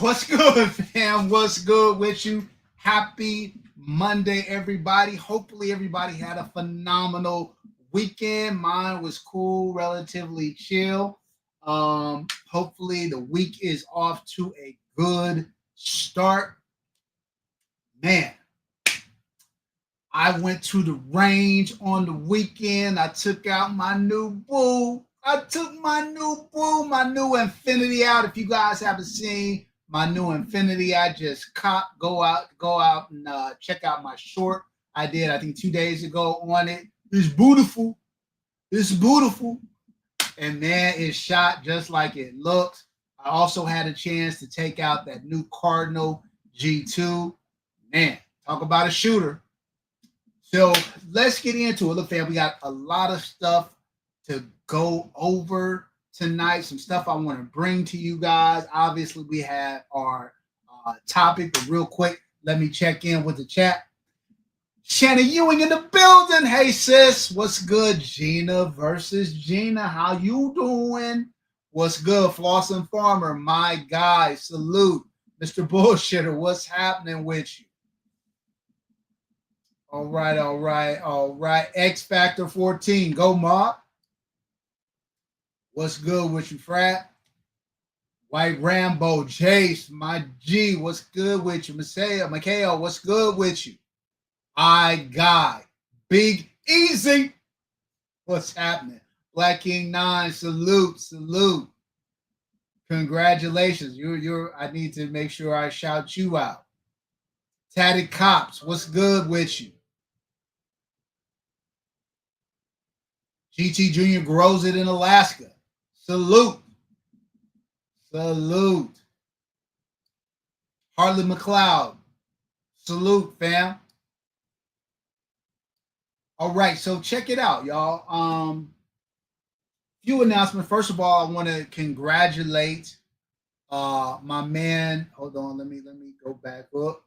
What's good, fam? What's good with you? Happy Monday, everybody. Hopefully, everybody had a phenomenal weekend. Mine was cool, relatively chill. Hopefully, the week is off to a good start. Man, I went to the range on the weekend. I took out my new boo. I took my new boo, my new Infinity out. If you guys haven't seen my new Infinity, I just go out and check out my short I did, I think 2 days ago on it. It's beautiful. It's beautiful. And man, it's shot just like it looks. I also had a chance to take out that new Cardinal G2. Man, talk about a shooter. So let's get into it. Look, fam, we got a lot of stuff to go over tonight. Some stuff I want to bring to you guys. Obviously, we have our topic, but real quick, let me check in with the chat. Shannon Ewing in the building. Hey, sis, what's good? Gina versus Gina. How you doing? What's good? Floss and Farmer, my guy. Salute. Mr. Bullshitter, what's happening with you? All right. X Factor 14. Go, Mark. What's good with you, frat? White Rambo, Jace, my G. What's good with you? Mikhail, what's good with you? I Guy. Big Easy. What's happening? Black King 9. Salute. Congratulations. I need to make sure I shout you out. Tatted Cops, what's good with you? GT Jr. grows it in Alaska. Salute. Harley McLeod. Salute, fam. All right, so check it out, y'all. Few announcements. First of all, I want to congratulate my man. Hold on, let me go back up.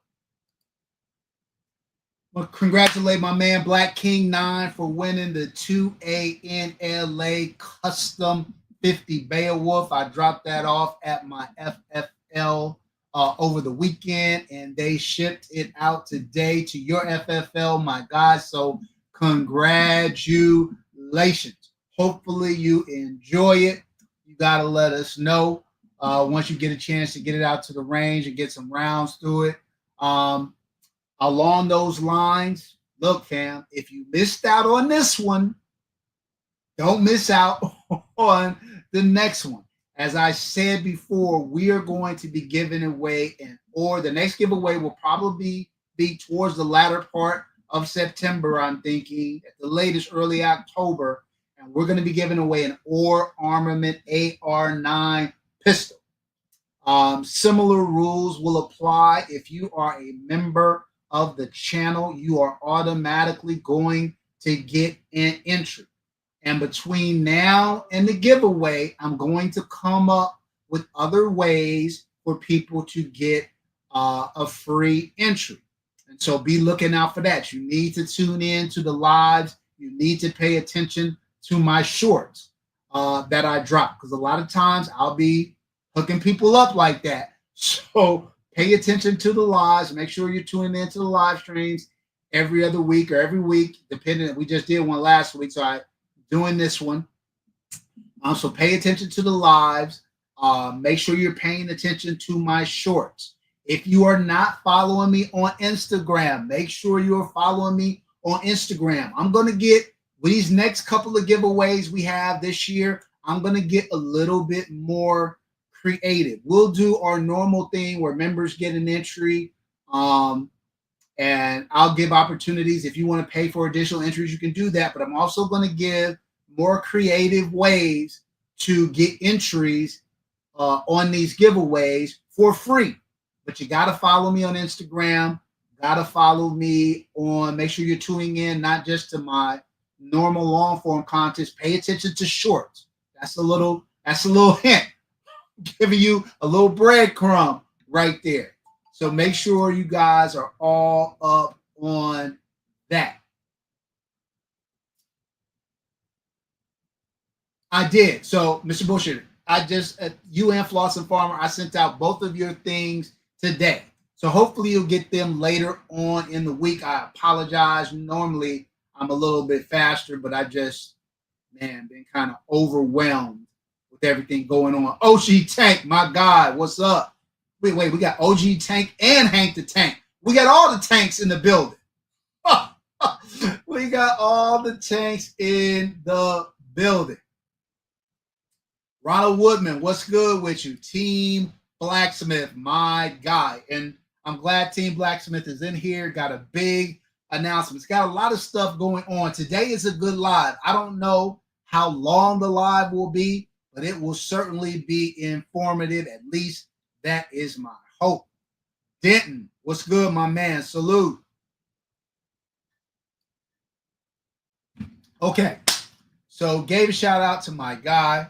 Well, congratulate my man Black King 9 for winning the 2A NLA Custom 50 Beowulf. I dropped that off at my FFL over the weekend, and they shipped it out today to your FFL, my guys. So congratulations. Hopefully you enjoy it. You got to let us know once you get a chance to get it out to the range and get some rounds through it. Along those lines, look, fam, if you missed out on this one, don't miss out on the next one. As I said before, we are going to be giving away the next giveaway will probably be towards the latter part of September, I'm thinking, at the latest early October, and we're going to be giving away an OR Armament AR-9 pistol. Similar rules will apply if you are a member of the channel. You are automatically going to get an entry. And between now and the giveaway, I'm going to come up with other ways for people to get a free entry. And so be looking out for that. You need to tune in to the lives. You need to pay attention to my shorts that I drop, because a lot of times I'll be hooking people up like that. So pay attention to the lives. Make sure you're tuning into the live streams every other week or every week, depending. We just did one last week, so I'm doing this one. So pay attention to the lives. Make sure you're paying attention to my shorts. If you are not following me on Instagram, make sure you're following me on Instagram. I'm going to get these next couple of giveaways we have this year. I'm going to get a little bit more creative. We'll do our normal thing where members get an entry, and I'll give opportunities. If you want to pay for additional entries, you can do that. But I'm also going to give more creative ways to get entries on these giveaways for free. But you got to follow me on Instagram. Got to follow me make sure you're tuning in, not just to my normal long form content. Pay attention to shorts. That's a little hint. Giving you a little breadcrumb right there. So make sure you guys are all up on that. I did. So, Mr. Bullshit, I just, you and Floss and Farmer, I sent out both of your things today. So hopefully you'll get them later on in the week. I apologize. Normally I'm a little bit faster, but I just, man, been kind of overwhelmed with everything going on. OG Tank, my God, what's up? Wait, we got OG Tank and Hank the Tank. We got all the tanks in the building. We got all the tanks in the building. Ronald Woodman, what's good with you? Team Blacksmith, my guy. And I'm glad Team Blacksmith is in here. Got a big announcement. It's got a lot of stuff going on. Today is a good live. I don't know how long the live will be, but it will certainly be informative. At least that is my hope. Denton, what's good, my man? Salute. Okay, so gave a shout out to my guy,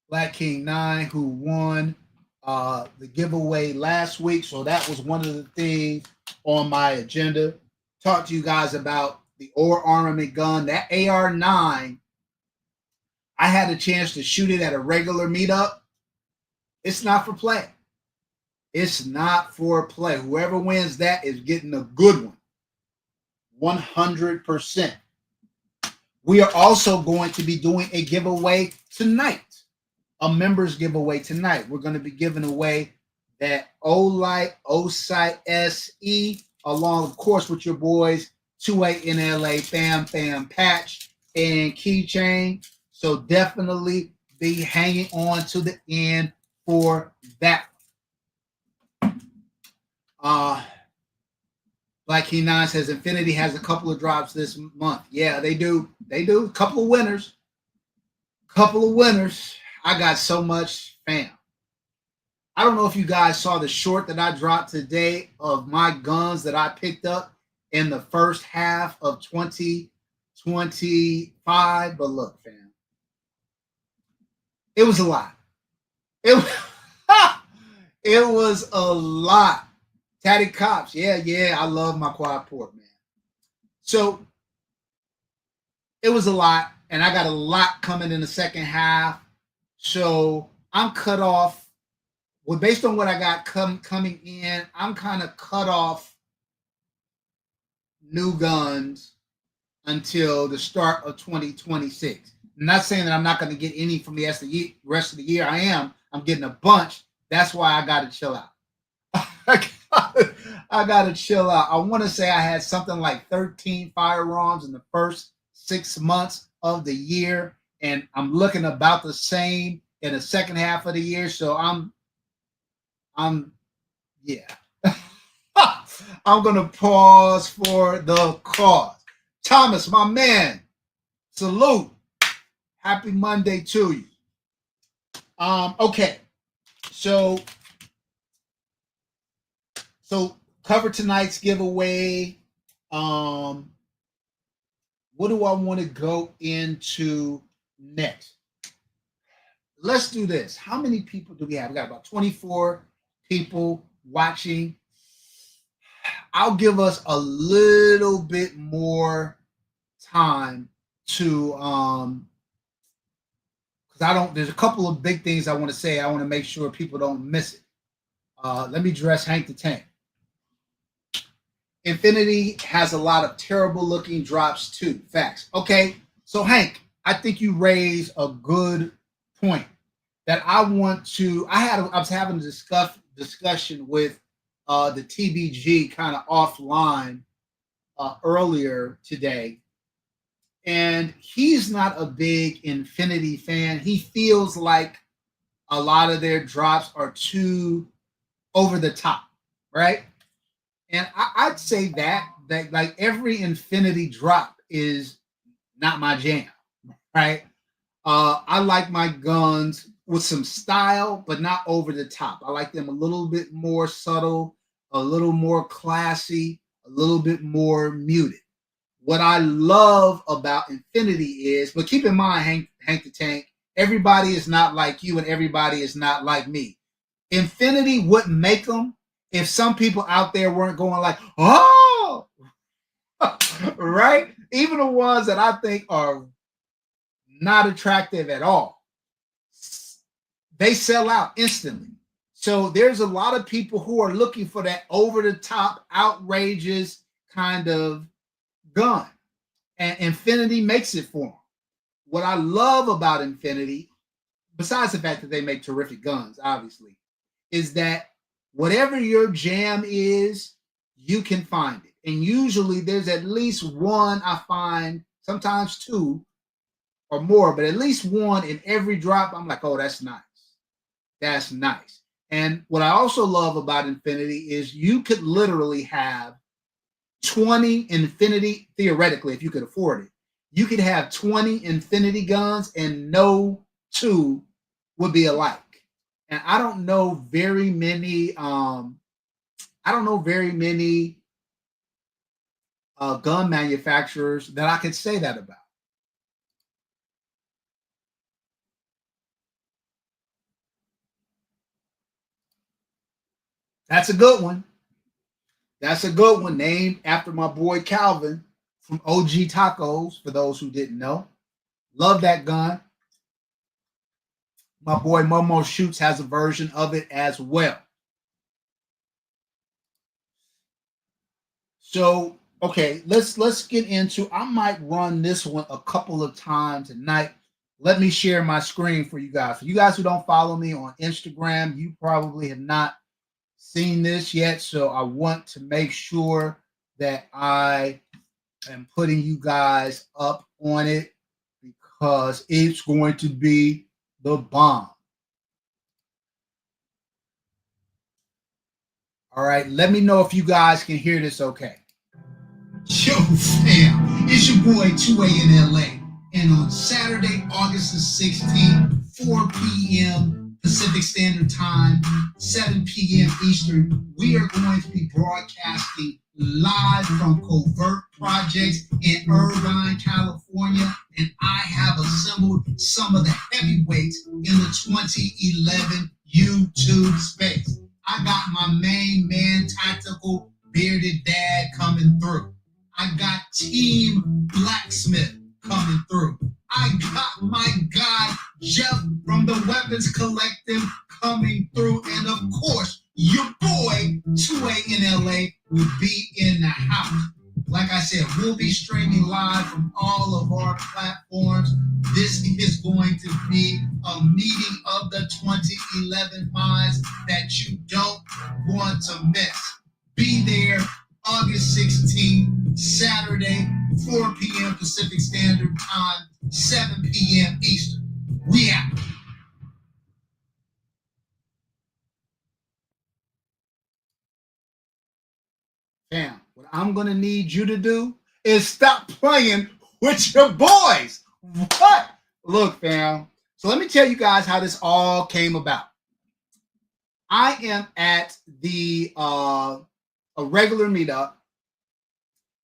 Black King 9, who won the giveaway last week. So that was one of the things on my agenda. Talk to you guys about the Or Armament gun, that AR-9. I had a chance to shoot it at a regular meetup. It's not for play. It's not for play. Whoever wins that is getting a good one. 100%. We are also going to be doing a giveaway tonight. A members giveaway tonight. We're going to be giving away that Olight Osight SE, along, of course, with your boys 2A NLA Fam patch and keychain. So definitely be hanging on to the end for that. Black Key 9 says Infinity has a couple of drops this month. Yeah, they do. They do. Couple of winners. I got so much, fam. I don't know if you guys saw the short that I dropped today of my guns that I picked up in the first half of 2025. But look, fam, it was a lot. It was a lot. Tatty Cops. Yeah, I love my quad port, man. So it was a lot, and I got a lot coming in the second half. So I'm cut off. Well, based on what I got coming in, I'm kind of cut off new guns until the start of 2026. I'm not saying that I'm not going to get any from the rest of the year. I am. I'm getting a bunch. That's why I got to chill out. I got to chill out. I want to say I had something like 13 firearms in the first 6 months of the year, and I'm looking about the same in the second half of the year. So I'm gonna pause for the cause. Thomas, my man, salute. Happy Monday to you. Okay, so cover tonight's giveaway. What do I want to go into next? Let's do this. How many people do we have? We got about 24 people watching. I'll give us a little bit more time to because there's a couple of big things I want to say. I want to make sure people don't miss it. Let me dress Hank the Tank. Infinity has a lot of terrible looking drops too. Facts. Okay, so Hank, I think you raised a good point that I want to. I was having a discussion with the TBG kind of offline earlier today, and he's not a big Infinity fan. He feels like a lot of their drops are too over the top, right? And I'd say that like every Infinity drop is not my jam, right? I like my guns with some style, but not over the top. I like them a little bit more subtle, a little more classy, a little bit more muted. What I love about Infinity is, but keep in mind, Hank the Tank, everybody is not like you and everybody is not like me. Infinity wouldn't make them if some people out there weren't going like, oh, sell. Right? Even the ones that I think are not attractive at all, they sell out instantly. So there's a lot of people who are looking for that over the top, outrageous kind of gun. And Infinity makes it for them. What I love about Infinity, besides the fact that they make terrific guns, obviously, is that whatever your jam is, you can find it. And usually there's at least one, I find, sometimes two or more, but at least one in every drop. I'm like, oh, that's nice. That's nice. And what I also love about Infinity is you could literally have 20 Infinity, theoretically, if you could afford it, you could have 20 Infinity guns and no two would be alike. And I don't know very many gun manufacturers that I could say that about. That's a good one. That's a good one, named after my boy Calvin from OG Tacos, for those who didn't know. Love that gun. My boy Momo Shoots has a version of it as well. So, okay, let's get into. I might run this one a couple of times tonight. Let me share my screen for you guys. For you guys who don't follow me on Instagram, you probably have not seen this yet. So I want to make sure that I am putting you guys up on it because it's going to be the bomb. All right, let me know if you guys can hear this okay. Yo, fam, it's your boy 2A in LA. And on Saturday, August the 16th, 4 p.m. Pacific Standard Time, 7 p.m. Eastern, we are going to be broadcasting live from Covert Projects in Irvine, California. And I have assembled some of the heavyweights in the 2011 YouTube space. I got my main man, Tactical Bearded Dad, coming through. I got Team Blacksmith coming through. I got my guy, Jeff from the Weapons Collective, coming through. And of course, your boy, 2A in LA, will be in the house. Like I said, we'll be streaming live from all of our platforms. This is going to be a meeting of the 2011 minds that you don't want to miss. Be there August 16th, Saturday, 4 p.m. Pacific Standard Time, 7 p.m. Eastern. We out. Fam, what I'm going to need you to do is stop playing with your boys. What? Look, fam. So let me tell you guys how this all came about. I am at a regular meetup,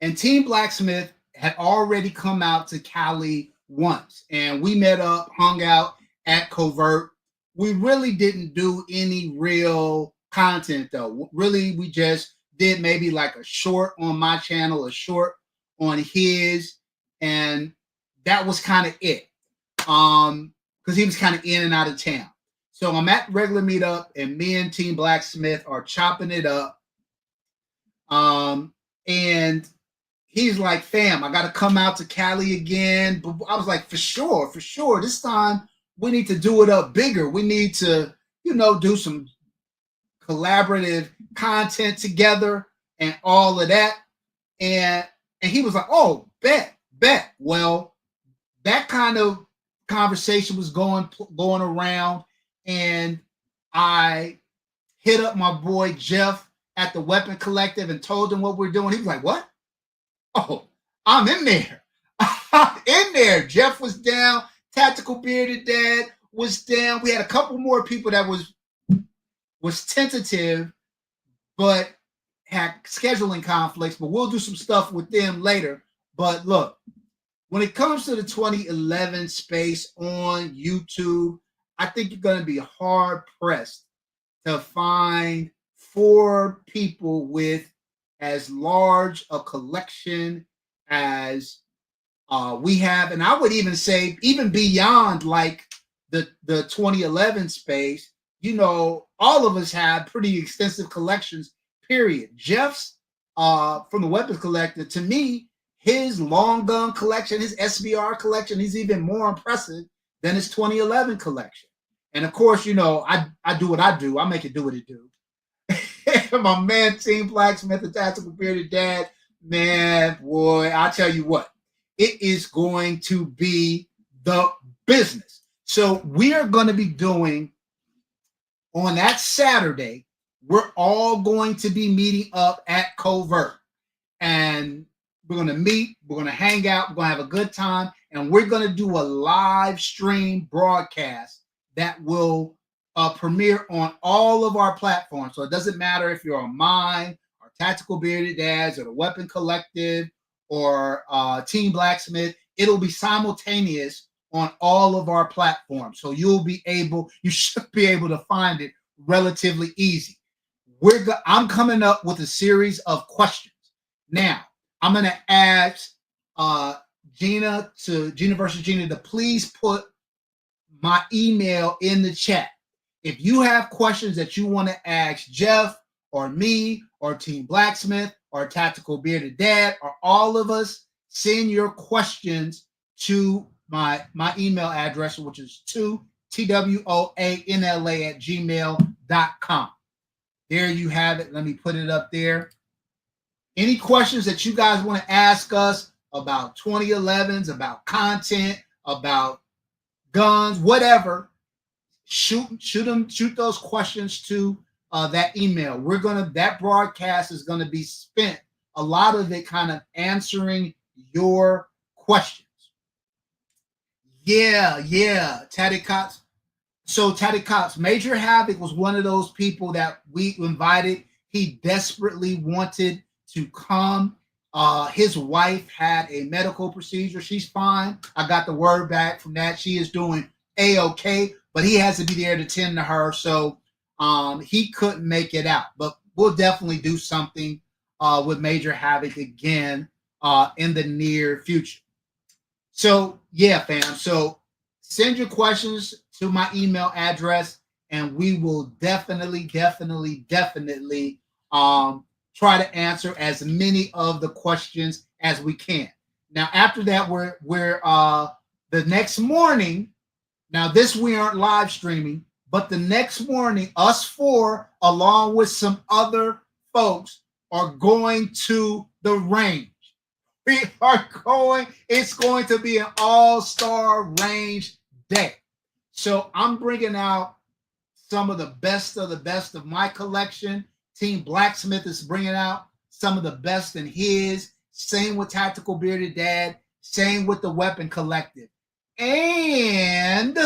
and Team Blacksmith had already come out to Cali once, and we met up, hung out at Covert. We really didn't do any real content though. Really, we just did maybe like a short on my channel, a short on his, and that was kind of it. Because he was kind of in and out of town. So I'm at regular meetup, and me and Team Blacksmith are chopping it up. And he's like, fam, I got to come out to Cali again. But I was like, for sure. This time we need to do it up bigger. We need to, do some collaborative content together and all of that. And he was like, oh, bet. Well, that kind of conversation was going around, and I hit up my boy Jeff at the Weapon Collective and told him what we're doing. He was like, what? Oh, I'm in there. I'm in there. Jeff was down. Tactical Bearded Dad was down. We had a couple more people that was tentative, but had scheduling conflicts, but we'll do some stuff with them later. But look, when it comes to the 2011 space on YouTube, I think you're going to be hard pressed to find 4 people with as large a collection as we have, and I would even say even beyond like the 2011 space. All of us have pretty extensive collections. Period. Jeff's from the weapons collector, to me, his long gun collection, his SBR collection, he's even more impressive than his 2011 collection. And of course, I do what I do. I make it do what it do. My man, Team Blacksmith, the Tactical Bearded Dad, man, boy, I'll tell you what, it is going to be the business. So we are going to be doing on that Saturday, we're all going to be meeting up at Covert. And we're going to meet, we're going to hang out, we're going to have a good time, and we're going to do a live stream broadcast that will premiere on all of our platforms. So it doesn't matter if you're on mine, or Tactical Bearded Dads, or the Weapon Collective, or Team Blacksmith. It'll be simultaneous on all of our platforms. So you should be able to find it relatively easy. I'm coming up with a series of questions. Now, I'm going to ask Gina versus Gina to please put my email in the chat. If you have questions that you want to ask Jeff or me or Team Blacksmith or Tactical Bearded Dad or all of us, send your questions to my email address, which is 2twoanla@gmail.com. There you have it. Let me put it up there. Any questions that you guys want to ask us about 2011s, about content, about guns, whatever, shoot those questions to that email. That broadcast is gonna be spent, a lot of it kind of answering your questions. Yeah, Taddy Cops. So Taddy Cops, Major Havoc was one of those people that we invited. He desperately wanted to come. His wife had a medical procedure. She's fine. I got the word back from that. She is doing A-okay, but he has to be there to tend to her. So he couldn't make it out. But we'll definitely do something with Major Havoc again in the near future. So yeah, fam. So send your questions to my email address, and we will definitely try to answer as many of the questions as we can. Now, after that, we're the next morning. Now, this we aren't live streaming, but the next morning, us four, along with some other folks, are going to the range. It's going to be an all-star range day. So I'm bringing out some of the best of my collection. Team Blacksmith is bringing out some of the best in his. Same with Tactical Bearded Dad. Same with the Weapon Collective. And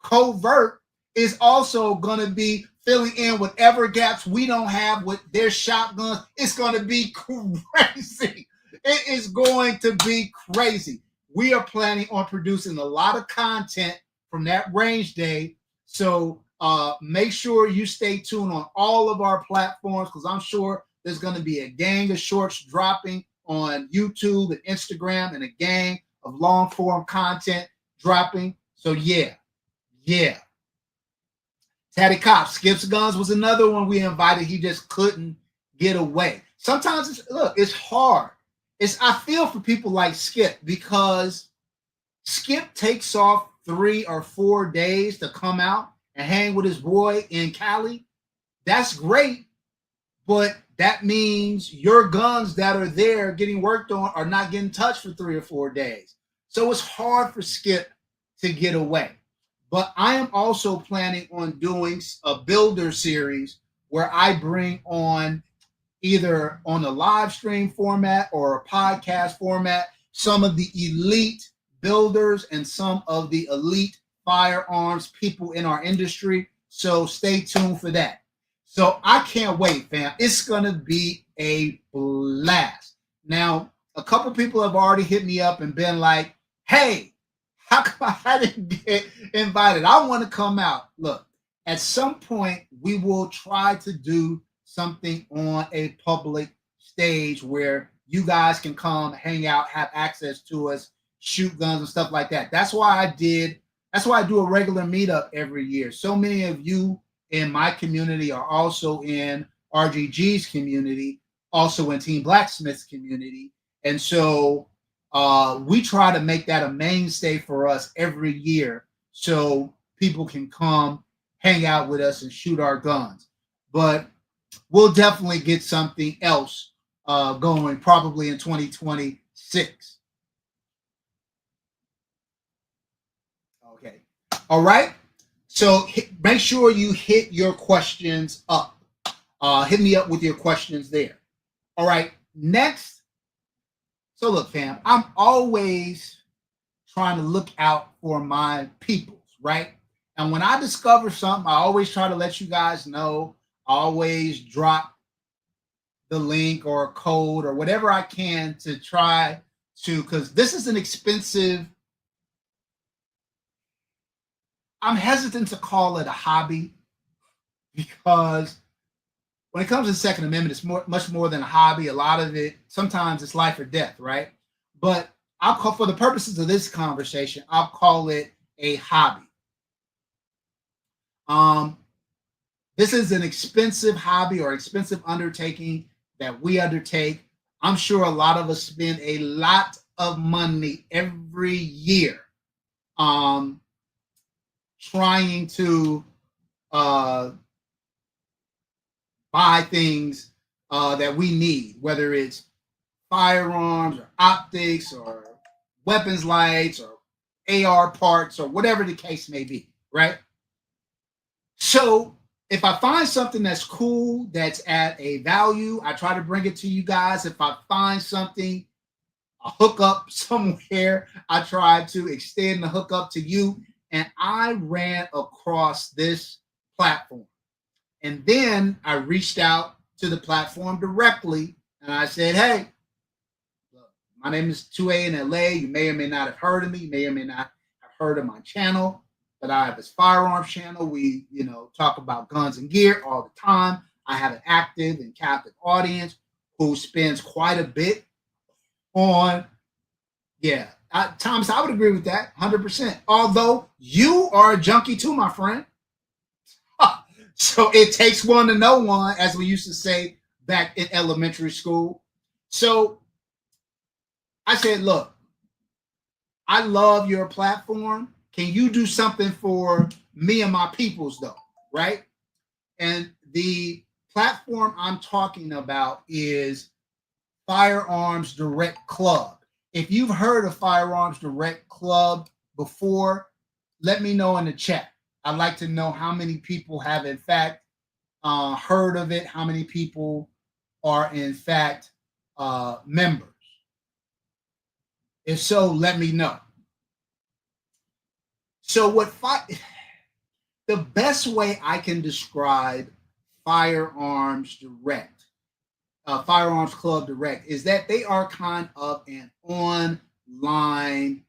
Covert is also going to be filling in whatever gaps we don't have with their shotguns. It's going to be crazy. It is going to be crazy. We are planning on producing a lot of content from that range day. So make sure you stay tuned on all of our platforms, because I'm sure there's going to be a gang of shorts dropping on YouTube and Instagram, and a gang of long form content dropping. So yeah. Taddy Cops, Skips Guns was another one we invited. He just couldn't get away. Sometimes it's hard. I feel for people like Skip, because Skip takes off 3 or 4 days to come out and hang with his boy in Cali. That's great, but that means your guns that are there getting worked on are not getting touched for 3 or 4 days. So it's hard for Skip to get away. But I am also planning on doing a builder series where I bring on, either on a live stream format or a podcast format, some of the elite builders and some of the elite firearms people in our industry. So stay tuned for that. So I can't wait, fam. It's going to be a blast. Now, a couple people have already hit me up and been like, hey, how come I didn't get invited? I want to come out. Look, at some point, we will try to do something on a public stage where you guys can come hang out, have access to us, shoot guns and stuff like that. That's why I do a regular meetup every year. So many of you in my community are also in RGG's community, also in Team Blacksmith's community. And so we try to make that a mainstay for us every year so people can come hang out with us and shoot our guns. But we'll definitely get something else going probably in 2026. Okay. All right. So make sure you hit your questions up. Hit me up with your questions there. All right. Next. So look, fam, I'm always trying to look out for my peoples, right? And when I discover something, I always try to let you guys know. I always drop the link or a code or whatever I can to try to, because this is an expensive, I'm hesitant to call it a hobby, because when it comes to the Second Amendment, it's much more than a hobby. A lot of it, sometimes it's life or death, right? But I'll call, for the purposes of this conversation, I'll call it a hobby. This is an expensive hobby or expensive undertaking that we undertake. I'm sure a lot of us spend a lot of money every year trying to buy things that we need, whether it's firearms or optics or weapons lights or AR parts or whatever the case may be, right? So if I find something that's cool, that's at a value, I try to bring it to you guys. If I find something, a hookup somewhere, I try to extend the hookup to you. And I ran across this platform. And then I reached out to the platform directly and I said, hey, look, my name is 2A in LA. You may or may not have heard of me. You may or may not have heard of my channel. But I have this firearms channel. We, talk about guns and gear all the time. I have an active and captive audience who spends quite a bit on, Thomas, I would agree with that 100%. Although you are a junkie too, my friend. So it takes one to know one, as we used to say back in elementary school. So I said, look, I love your platform. Can you do something for me and my peoples, though? Right? And the platform I'm talking about is Firearms Direct Club. If you've heard of Firearms Direct Club before, let me know in the chat. I'd like to know how many people have, in fact, heard of it, how many people are, in fact, members. If so, let me know. So the best way I can describe Firearms Direct, Firearms Club Direct, is that they are kind of an online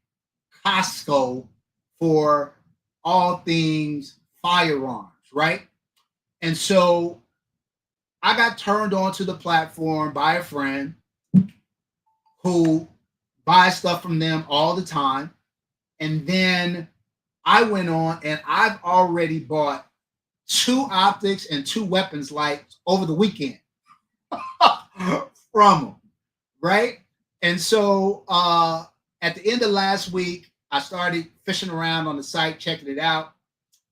Costco for all things firearms, right? And so I got turned on to the platform by a friend who buys stuff from them all the time. And then I went on and I've already bought 2 optics and 2 weapons lights over the weekend from them, right? And so at the end of last week, I started fishing around on the site, checking it out.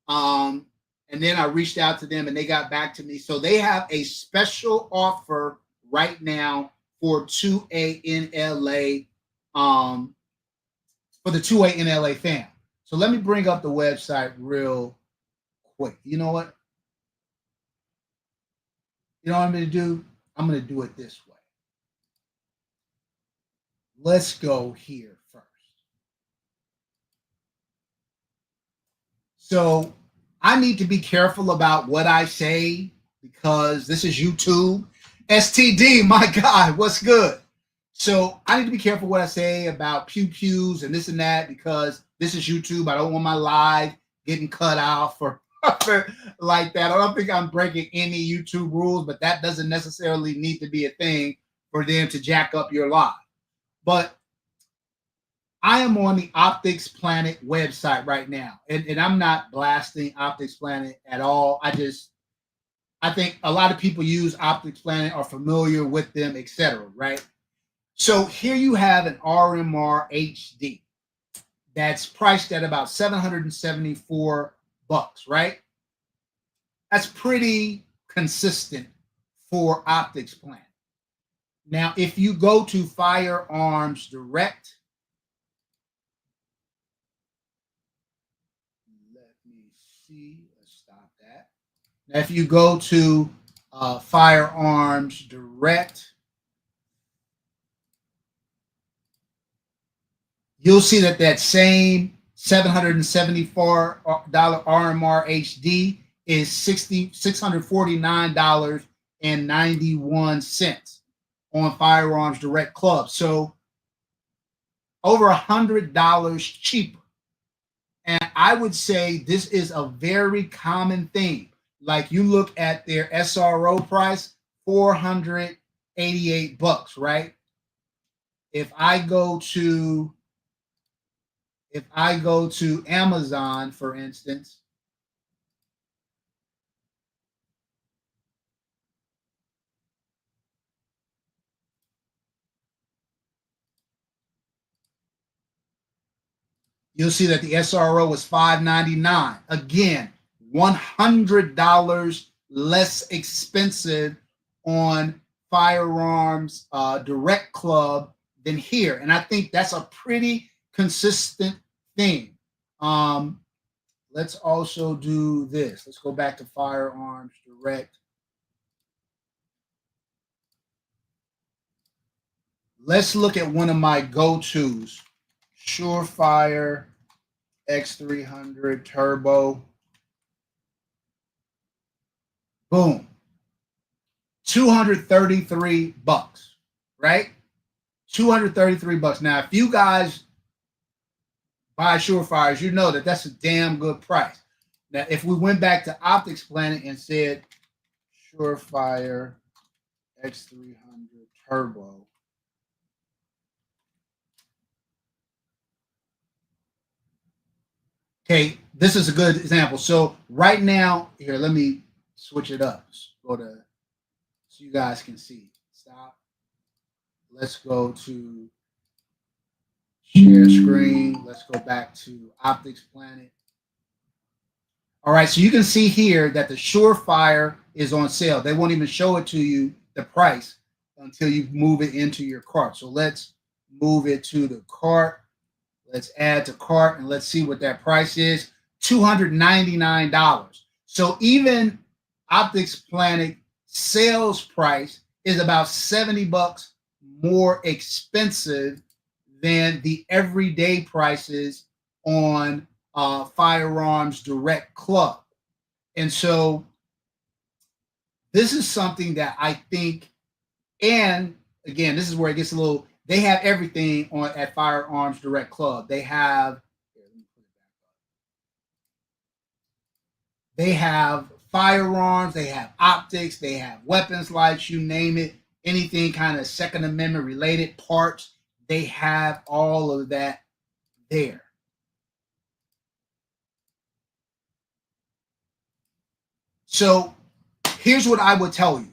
And then I reached out to them and they got back to me. So they have a special offer right now for 2A in LA, for the 2A in LA fam. So let me bring up the website real quick. You know what? You know what I'm going to do? I'm going to do it this way. Let's go here first. So I need to be careful about what I say because this is YouTube. STD, my God, what's good? So I need to be careful what I say about pew-pews and this and that because this is YouTube. I don't want my live getting cut out for like that. I don't think I'm breaking any YouTube rules, but that doesn't necessarily need to be a thing for them to jack up your live. But I am on the Optics Planet website right now, and I'm not blasting Optics Planet at all. I think a lot of people use Optics Planet, are familiar with them, etc. Right? So here you have an RMR HD that's priced at about $774, right? That's pretty consistent for Optics Planet. Now, if you go to Firearms Direct, let me see. Let's stop that. Now, if you go to Firearms Direct, you'll see that that same $774 RMR HD is $649.91 on Firearms Direct Club. So over $100 cheaper. And I would say this is a very common thing. Like you look at their SRO price, $488, right? If I go to Amazon, for instance, you'll see that the SRO was $599. Again, $100 less expensive on Firearms Direct Club than here. And I think that's a pretty consistent thing. Let's also do this. Let's go back to Firearms Direct. Let's look at one of my go-tos, Surefire X300 Turbo. Boom. $233, right? $233. Now, if you guys buy Surefires, you know that that's a damn good price. Now, if we went back to Optics Planet and said Surefire X300 Turbo, okay, this is a good example. So right now, here, let me switch it up. Go to so you guys can see. Stop. Let's go to share screen. Let's go back to Optics Planet. All right, so you can see here that the Surefire is on sale. They won't even show it to you, the price, until you move it into your cart. So let's move it to the cart. Let's add to cart and let's see what that price is. $299. So even Optics Planet sales price is about $70 more expensive than the everyday prices on Firearms Direct Club. And so this is something that I think, and again, this is where it gets a little, they have everything on at Firearms Direct Club. They have firearms, they have optics, they have weapons lights, you name it, anything kind of Second Amendment related parts, they have all of that there. So here's what I would tell you.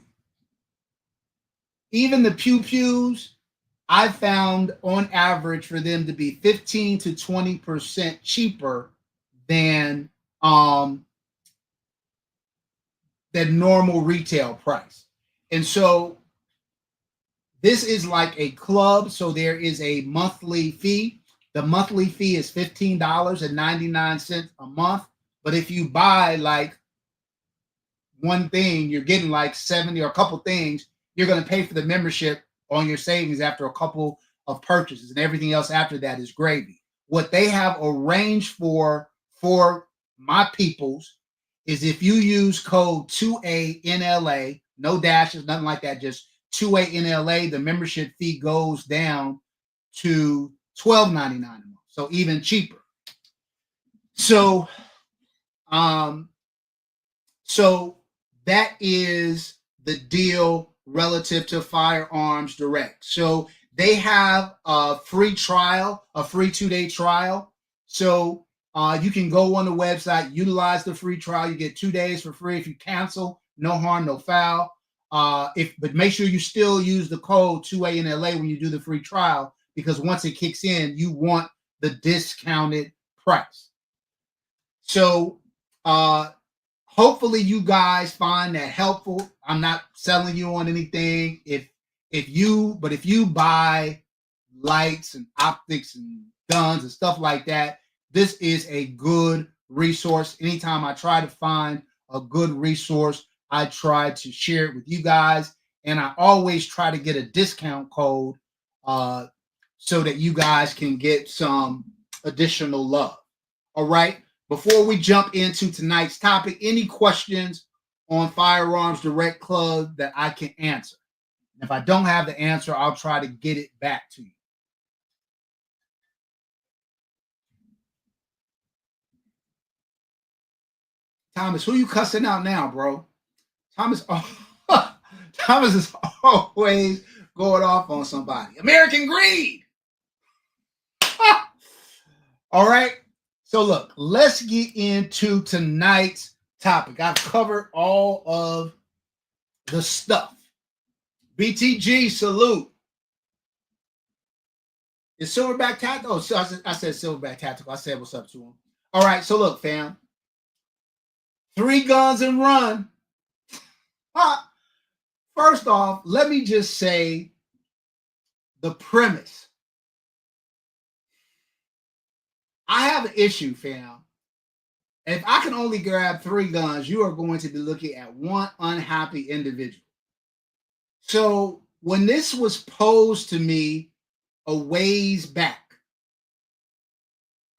Even the pew-pews, I found on average for them to be 15 to 20% cheaper than normal retail price. And so this is like a club. So there is a monthly fee. The monthly fee is $15.99 a month. But if you buy like one thing, you're getting like 70 or a couple things, you're going to pay for the membership on your savings after a couple of purchases, and everything else after that is gravy. What they have arranged for my peoples is if you use code 2ANLA, no dashes, nothing like that, just 2ANLA, the membership fee goes down to $12.99 a month, so even cheaper. So So that is the deal relative to Firearms Direct. So they have a free trial, a free 2-day trial. So you can go on the website, utilize the free trial. You get 2 days for free. If you cancel, no harm, no foul. But make sure you still use the code 2ANLA when you do the free trial, because once it kicks in, you want the discounted price. So hopefully you guys find that helpful. I'm not selling you on anything. If you buy lights and optics and guns and stuff like that, this is a good resource. Anytime I try to find a good resource, I try to share it with you guys, and I always try to get a discount code so that you guys can get some additional love. All right. Before we jump into tonight's topic, any questions on Firearms Direct Club that I can answer? If I don't have the answer, I'll try to get it back to you. Thomas, who you cussing out now, bro? Thomas, Thomas is always going off on somebody. American greed. All right. So look, let's get into tonight's topic. I've covered all of the stuff. BTG, salute. Is Silverback Tactical? Oh, so I said Silverback Tactical. I said what's up to him. All right, so look, fam. 3 guns and run. First off, let me just say the premise. I have an issue, fam. If I can only grab 3 guns, you are going to be looking at one unhappy individual. So when this was posed to me a ways back,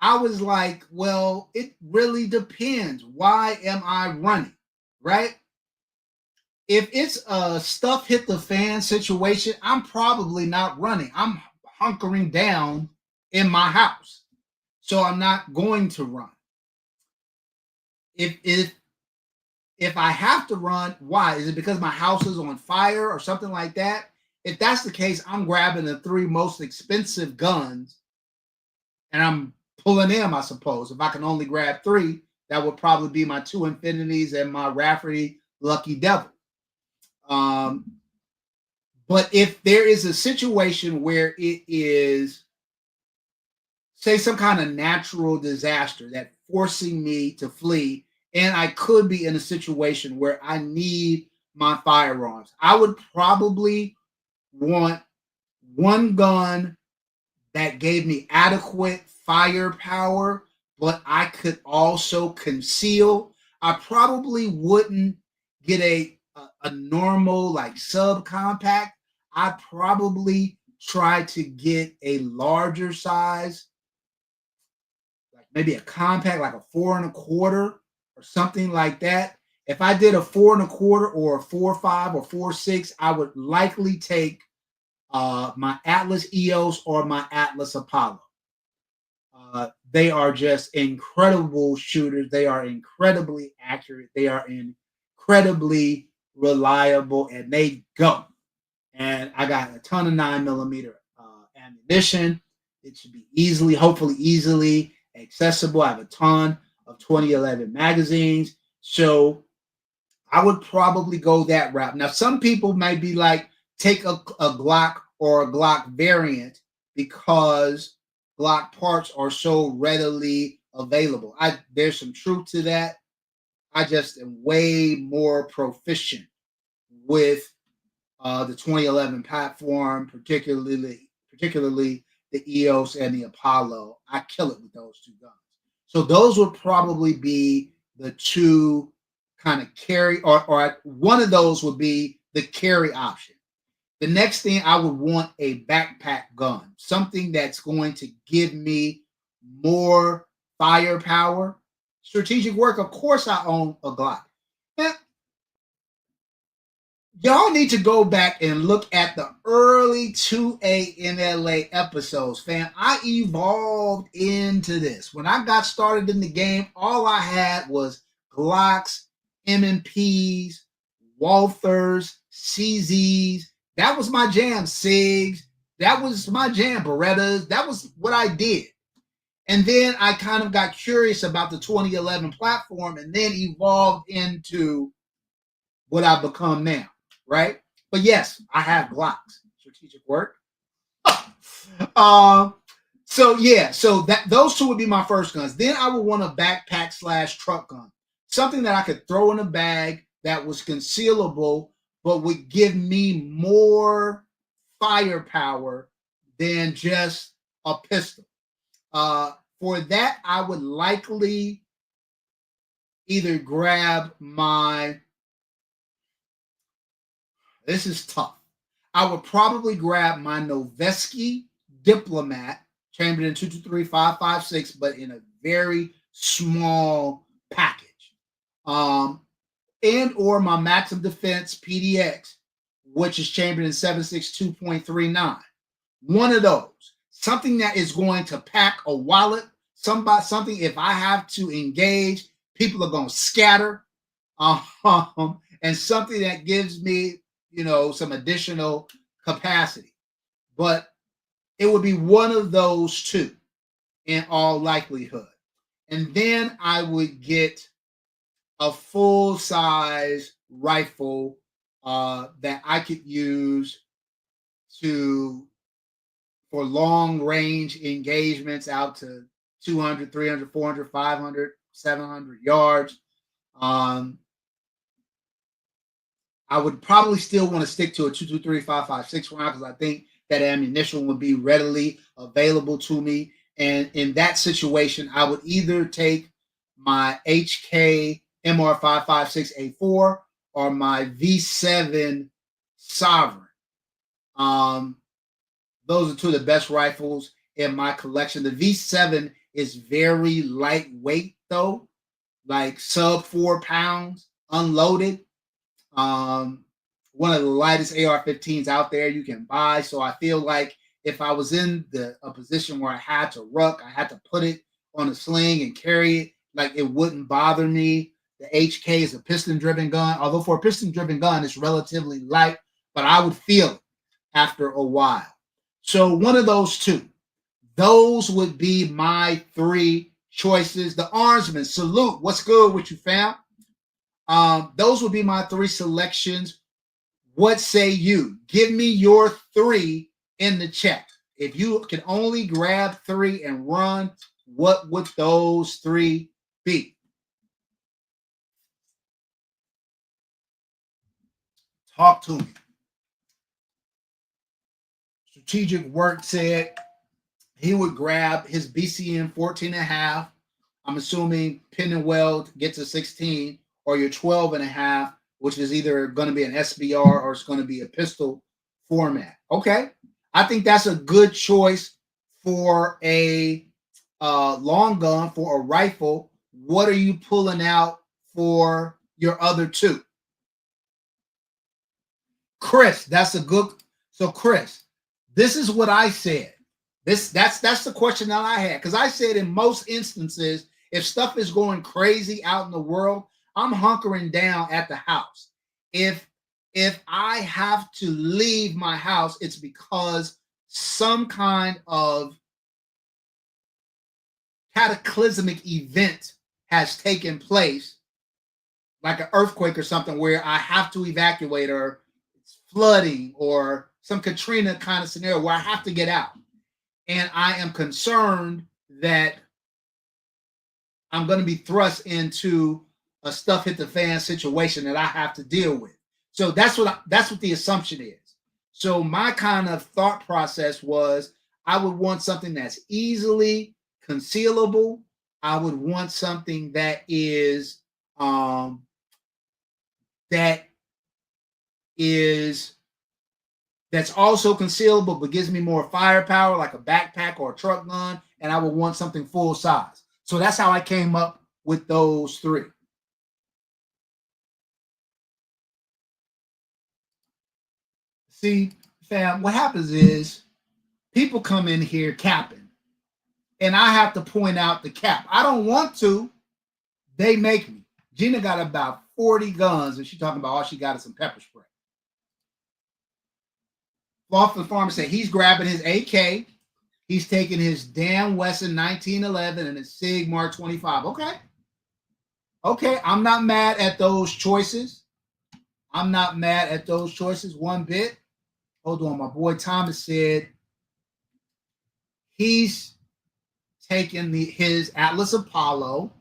I was like, well, it really depends. Why am I running? Right? If it's a stuff hit the fan situation, I'm probably not running. I'm hunkering down in my house. So I'm not going to run. If I have to run, why? Is it because my house is on fire or something like that? If that's the case, I'm grabbing the 3 most expensive guns and I'm pulling them, I suppose. If I can only grab 3, that would probably be my 2 Infinities and my Rafferty Lucky Devil. But if there is a situation where it is, say, some kind of natural disaster that forcing me to flee, and I could be in a situation where I need my firearms, I would probably want one gun that gave me adequate firepower, but I could also conceal. I probably wouldn't get a normal like subcompact. I'd probably try to get a larger size, like maybe a compact, like a 4 1/4 or something like that. If I did a 4 1/4 or a 4.5 or 4.6, I would likely take my Atlas EOS or my Atlas Apollo. They are just incredible shooters. They are incredibly accurate. They are incredibly reliable, and they go. And I got a ton of 9mm ammunition. It should be hopefully easily accessible. I have a ton of 2011 magazines. So I would probably go that route. Now, some people might be like, take a Glock or a Glock variant because Glock parts are so readily available. There's some truth to that. I just am way more proficient with the 2011 platform, particularly the EOS and the Apollo. I kill it with those 2 guns. So those would probably be the 2 kind of carry, or one of those would be the carry option. The next thing, I would want a backpack gun, something that's going to give me more firepower. Strategic work, of course, I own a Glock. Y'all need to go back and look at the early 2ANLA episodes, fam. I evolved into this. When I got started in the game, all I had was Glocks, M&Ps, Walthers, CZs. That was my jam. SIGs. That was my jam. Berettas. That was what I did. And then I kind of got curious about the 2011 platform and then evolved into what I've become now, right? But yes, I have Glocks. Strategic work. So that those two would be my first guns. Then I would want a backpack / truck gun, something that I could throw in a bag that was concealable, but would give me more firepower than just a pistol. For that, I would likely either grab my. This is tough. I would probably grab my Noveski Diplomat, chambered in 223-556, but in a very small package. And or my Maxim Defense PDX, which is chambered in 7.62.39. One of those. Something that is going to pack a wallet. Something if I have to engage, people are going to scatter. And something that gives me, some additional capacity. But it would be one of those two in all likelihood. And then I would get a full-size rifle that I could use for long range engagements out to 200, 300, 400, 500, 700 yards. I would probably still want to stick to a 223-556 round because I think that ammunition would be readily available to me. And in that situation, I would either take my HK MR556A4 or my V7 Sovereign. Those are two of the best rifles in my collection. The V7 is very lightweight, though, like sub 4 pounds, unloaded. One of the lightest AR-15s out there you can buy. So I feel like if I was in a position where I had to ruck, I had to put it on a sling and carry it, like it wouldn't bother me. The HK is a piston-driven gun. Although for a piston-driven gun, it's relatively light, but I would feel it after a while. So one of those two. Those would be my three choices. The Armsman, salute. What's good with you, fam? Those would be my three selections. What say you? Give me your three in the chat. If you can only grab three and run, what would those three be? Talk to me. Strategic Work said he would grab his BCN 14.5. I'm assuming pin and weld gets a 16, or your 12.5, which is either going to be an SBR or it's going to be a pistol format. Okay. I think that's a good choice for a long gun, for a rifle. What are you pulling out for your other two? Chris, that's a good. So Chris, this is what I said. That's the question that I had, because I said in most instances, if stuff is going crazy out in the world, I'm hunkering down at the house. If I have to leave my house, it's because some kind of cataclysmic event has taken place, like an earthquake or something, where I have to evacuate, or it's flooding, or some Katrina kind of scenario where I have to get out. And I am concerned that I'm going to be thrust into a stuff hit the fan situation that I have to deal with. So that's what the assumption is. So my kind of thought process was I would want something that's easily concealable. I would want something that is that's also concealable but gives me more firepower, like a backpack or a truck gun, and I would want something full size. So that's how I came up with those three. See, fam, what happens is people come in here capping, and I have to point out the cap. I don't want to. They make me. Gina got about 40 guns, and she's talking about all she got is some pepper spray. Lawful Farmer said he's grabbing his AK. He's taking his Dan Wesson 1911 and his Sig Mark 25. Okay. Okay, I'm not mad at those choices. I'm not mad at those choices one bit. Hold on, my boy Thomas said he's taking his Atlas Apollo,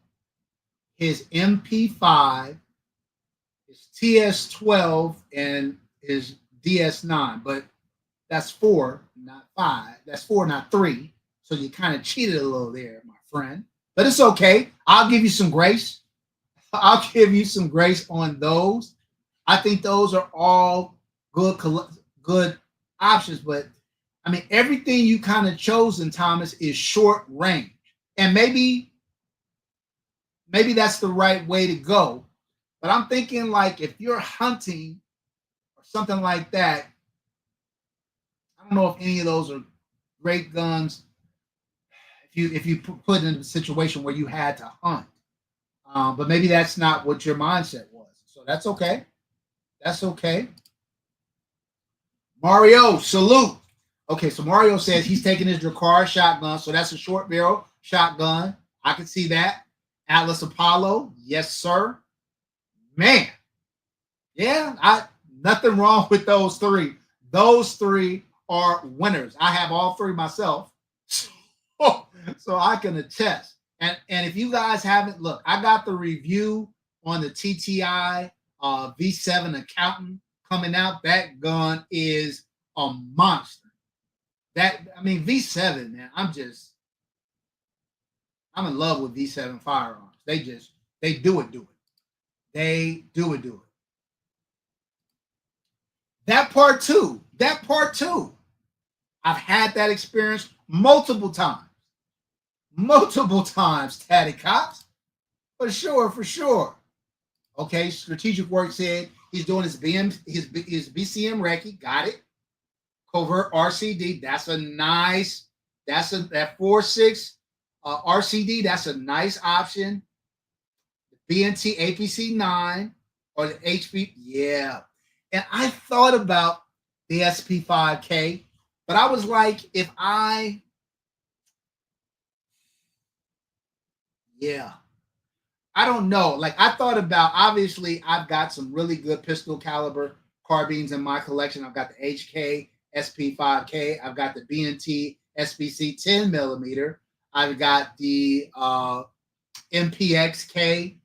his MP5, his TS12, and his DS9. But that's 4, not 5. That's 4, not 3. So you kind of cheated a little there, my friend. But it's okay. I'll give you some grace. I'll give you some grace on those. I think those are all good options. But I mean, everything you kind of chosen, Thomas, is short range. And maybe that's the right way to go. But I'm thinking like if you're hunting or something like that, I don't know if any of those are great guns. If you put in a situation where you had to hunt, but maybe that's not what your mindset was. So that's okay. That's okay. Mario, salute. Okay, so Mario says he's taking his Drakkar shotgun, so that's a short barrel shotgun. I can see that. Atlas Apollo, yes, sir. Man, yeah, nothing wrong with those three. Those three are winners. I have all three myself, so I can attest. And if you guys haven't, look, I got the review on the TTI V7 Accountant coming out. That gun is a monster. V7, man, I'm in love with V7 firearms. They do it. They do it. That part two. I've had that experience multiple times, Tatty Cops. For sure. Okay, Strategic Work said he's doing his BCM recce. Got it. Covert RCD. That's a nice. That 4.6 RCD. That's a nice option. BNT APC 9 or the HP. Yeah. And I thought about the SP5K, but I was like, I don't know. Like I thought about, obviously, I've got some really good pistol caliber carbines in my collection. I've got the HK SP5K. I've got the BNT SBC 10 millimeter. I've got the MPXK.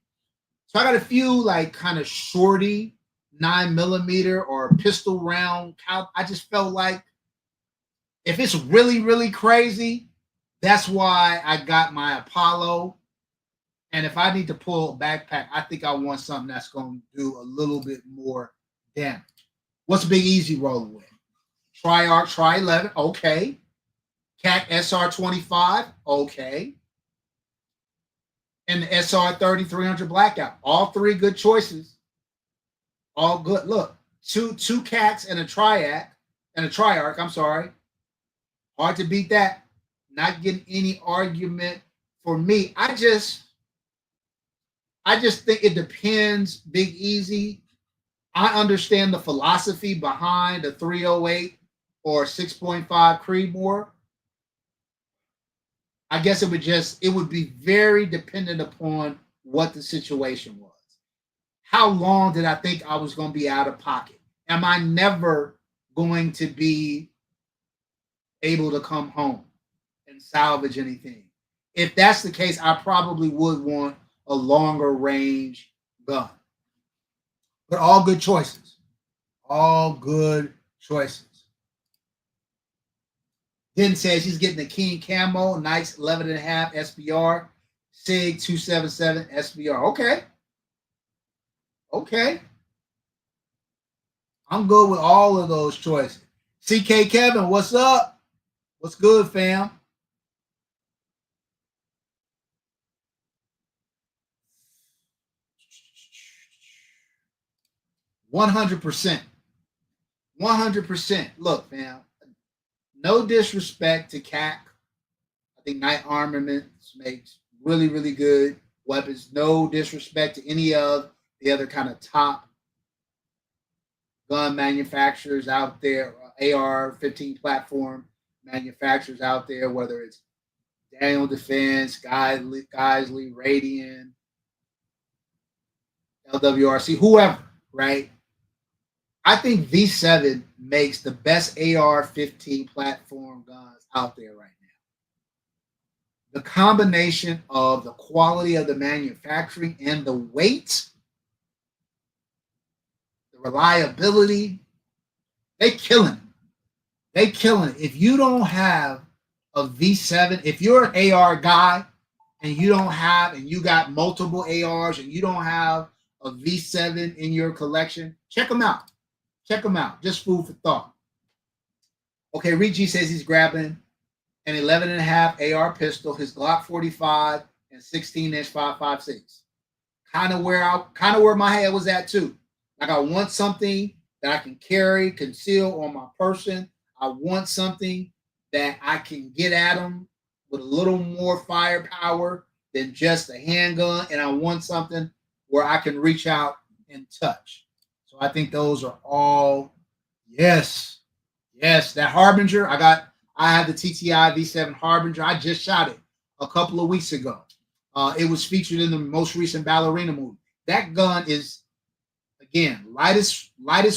So I got a few like kind of shorty 9 millimeter or pistol round. I just felt like if it's really, really crazy, that's why I got my Apollo. And if I need to pull a backpack, I think I want something that's going to do a little bit more damage. What's Big Easy rolling with? Tri-Arc, Tri-11, okay. CAC SR25, okay. And the SR 3300 Blackout. All three good choices. All good. Look, two CACs and a Tri-Arc, I'm sorry. Hard to beat that. Not getting any argument for me. I just think it depends, Big Easy. I understand the philosophy behind a 308 or 6.5 Creedmoor. I guess it would be very dependent upon what the situation was. How long did I think I was going to be out of pocket? Am I never going to be able to come home and salvage anything? If that's the case, I probably would want a longer range gun. But all good choices. All good choices. Then says he's getting the King Camo, nice 11.5 SBR, SIG 277 SBR. Okay. I'm good with all of those choices. CK Kevin, what's up? What's good, fam? $100%. Look, fam, no disrespect to CAC. I think Night Armaments makes really, really good weapons. No disrespect to any of the other kind of top gun manufacturers out there, AR-15 platform manufacturers out there, whether it's Daniel Defense, Geisley, Radian, LWRC, whoever, right? I think V7 makes the best AR-15 platform guns out there right now. The combination of the quality of the manufacturing and the weight, the reliability, they killing it. They killing it. If you don't have a V7, if you're an AR guy and you don't have, and you got multiple ARs and you don't have a V7 in your collection, check them out. Check them out. Just food for thought. Okay, Reed G says he's grabbing an 11.5 AR pistol, his Glock 45 and 16-inch 5.56. Kind of where my head was at too. Like, I want something that I can carry, conceal on my person. I want something that I can get at them with a little more firepower than just a handgun, and I want something where I can reach out and touch. So I think those are all yes. That Harbinger, I have the TTI V7 Harbinger. I just shot it a couple of weeks ago. It was featured in the most recent Ballerina movie. That gun is, again, lightest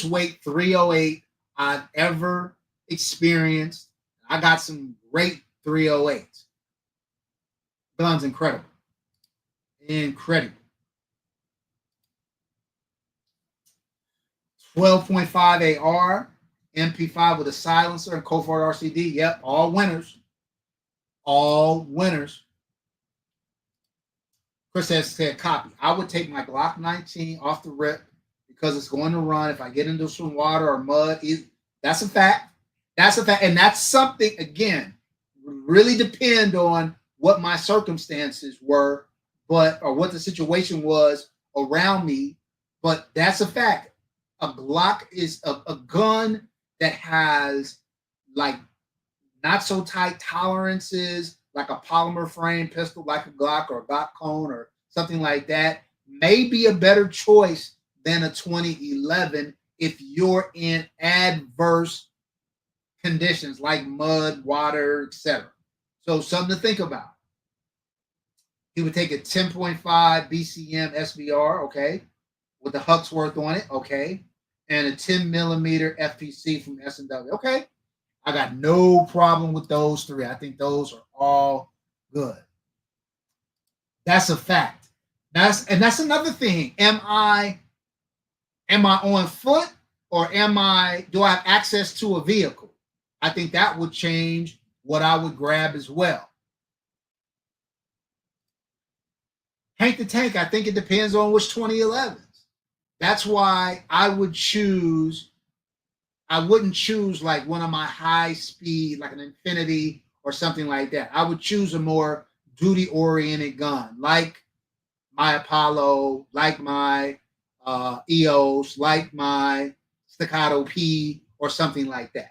weight 308 I've ever experienced. I got some great 308s. Gun's incredible. 12.5 AR, MP5 with a silencer, and Covert RCD. Yep, all winners. Chris has said copy. I would take my Glock 19 off the rip because it's going to run. If I get into some water or mud, that's a fact. And that's something, again, really depend on what my circumstances were, or what the situation was around me. But that's a fact. A Glock is a gun that has, like, not so tight tolerances, like a polymer frame pistol, like a Glock or a Glock cone or something like that, may be a better choice than a 2011 if you're in adverse conditions like mud, water, etc. So something to think about. He would take a 10.5 BCM SBR, okay, with the Huxworth on it, okay, and a 10 millimeter FPC from S&W, okay. I got no problem with those three. I think those are all good. That's a fact. That's another thing. Am I on foot, or do I have access to a vehicle? I think that would change what I would grab as well. Hank the Tank, I think it depends on which 2011s. That's why I wouldn't choose like one of my high speed, like an Infinity or something like that. I would choose a more duty oriented gun, like my Apollo, like my EOS, like my Staccato P, or something like that.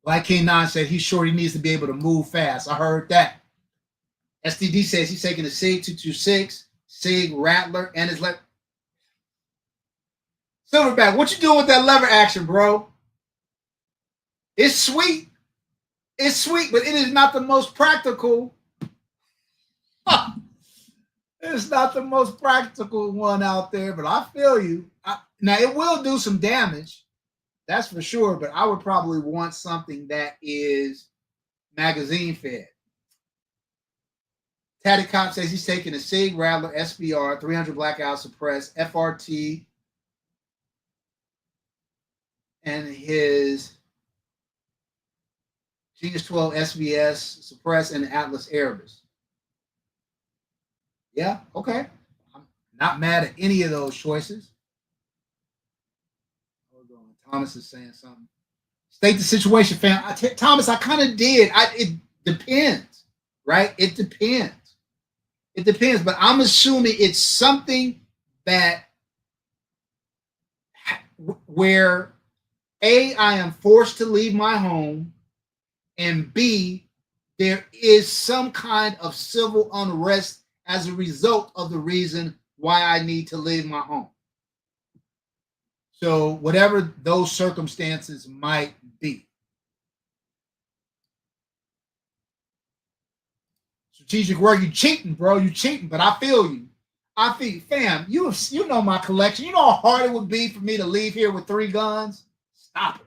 Like K9 said, he's sure he needs to be able to move fast. I heard that. STD says he's taking a SIG 226, SIG Rattler, and his lever. Silverback, what you doing with that lever action, bro? It's sweet. It's sweet, but it is not the most practical. It's not the most practical one out there, but I feel you. Now, it will do some damage. That's for sure, but I would probably want something that is magazine fed. Tatty Cop says he's taking a SIG Rattler SBR 300 blackout suppress FRT and his Genius 12 SBS suppress and Atlas Erebus. Yeah, okay. I'm not mad at any of those choices. Hold on. Thomas is saying something. State the situation, fam. Thomas, I kind of did. It depends, right? It depends. But I'm assuming it's something that where A, I am forced to leave my home, and B, there is some kind of civil unrest as a result of the reason why I need to leave my home. So, whatever those circumstances might be. Strategic work, you cheating, bro. You cheating, but I feel you. I feel, fam, you know my collection. You know how hard it would be for me to leave here with 3 guns? Stop it.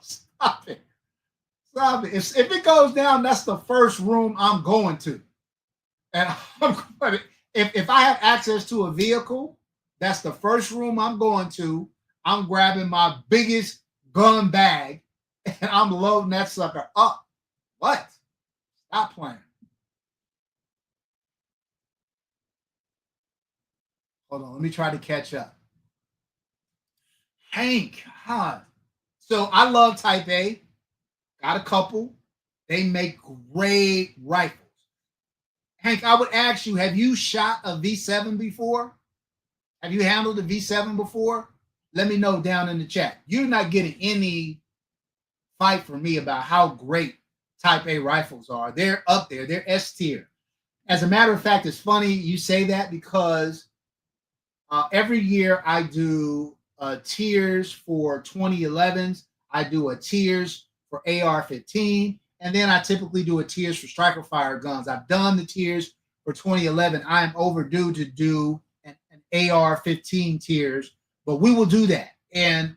Stop it. Stop it. If it goes down, that's the first room I'm going to. And I'm going to, if I have access to a vehicle, that's the first room I'm going to. I'm grabbing my biggest gun bag and I'm loading that sucker up. What? Stop playing. Hold on, let me try to catch up. Hank, huh? So I love Type A. Got a couple. They make great rifles. Hank, I would ask you, have you shot a V7 before? Have you handled a V7 before? Let me know down in the chat. You're not getting any fight from me about how great Type A rifles are. They're up there. They're S tier. As a matter of fact, it's funny you say that because every year I do tiers for 2011s. I do a tiers for AR-15, and then I typically do a tiers for striker fire guns. I've done the tiers for 2011. I am overdue to do an AR-15 tiers, but we will do that. And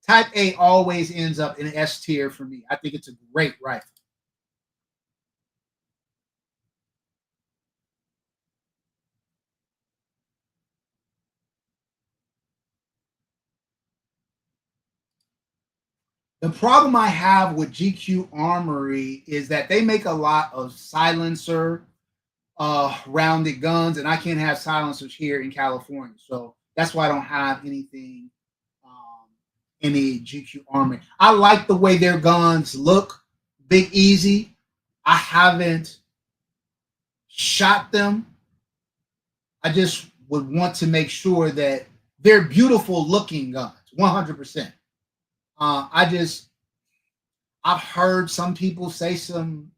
Type A always ends up in S tier for me. I think it's a great rifle. The problem I have with GQ Armory is that they make a lot of silencer rounded guns, and I can't have silencers here in California. So that's why I don't have anything, any GQ Armory. I like the way their guns look, big, easy. I haven't shot them. I just would want to make sure that they're beautiful looking guns, 100%. I've heard some people say some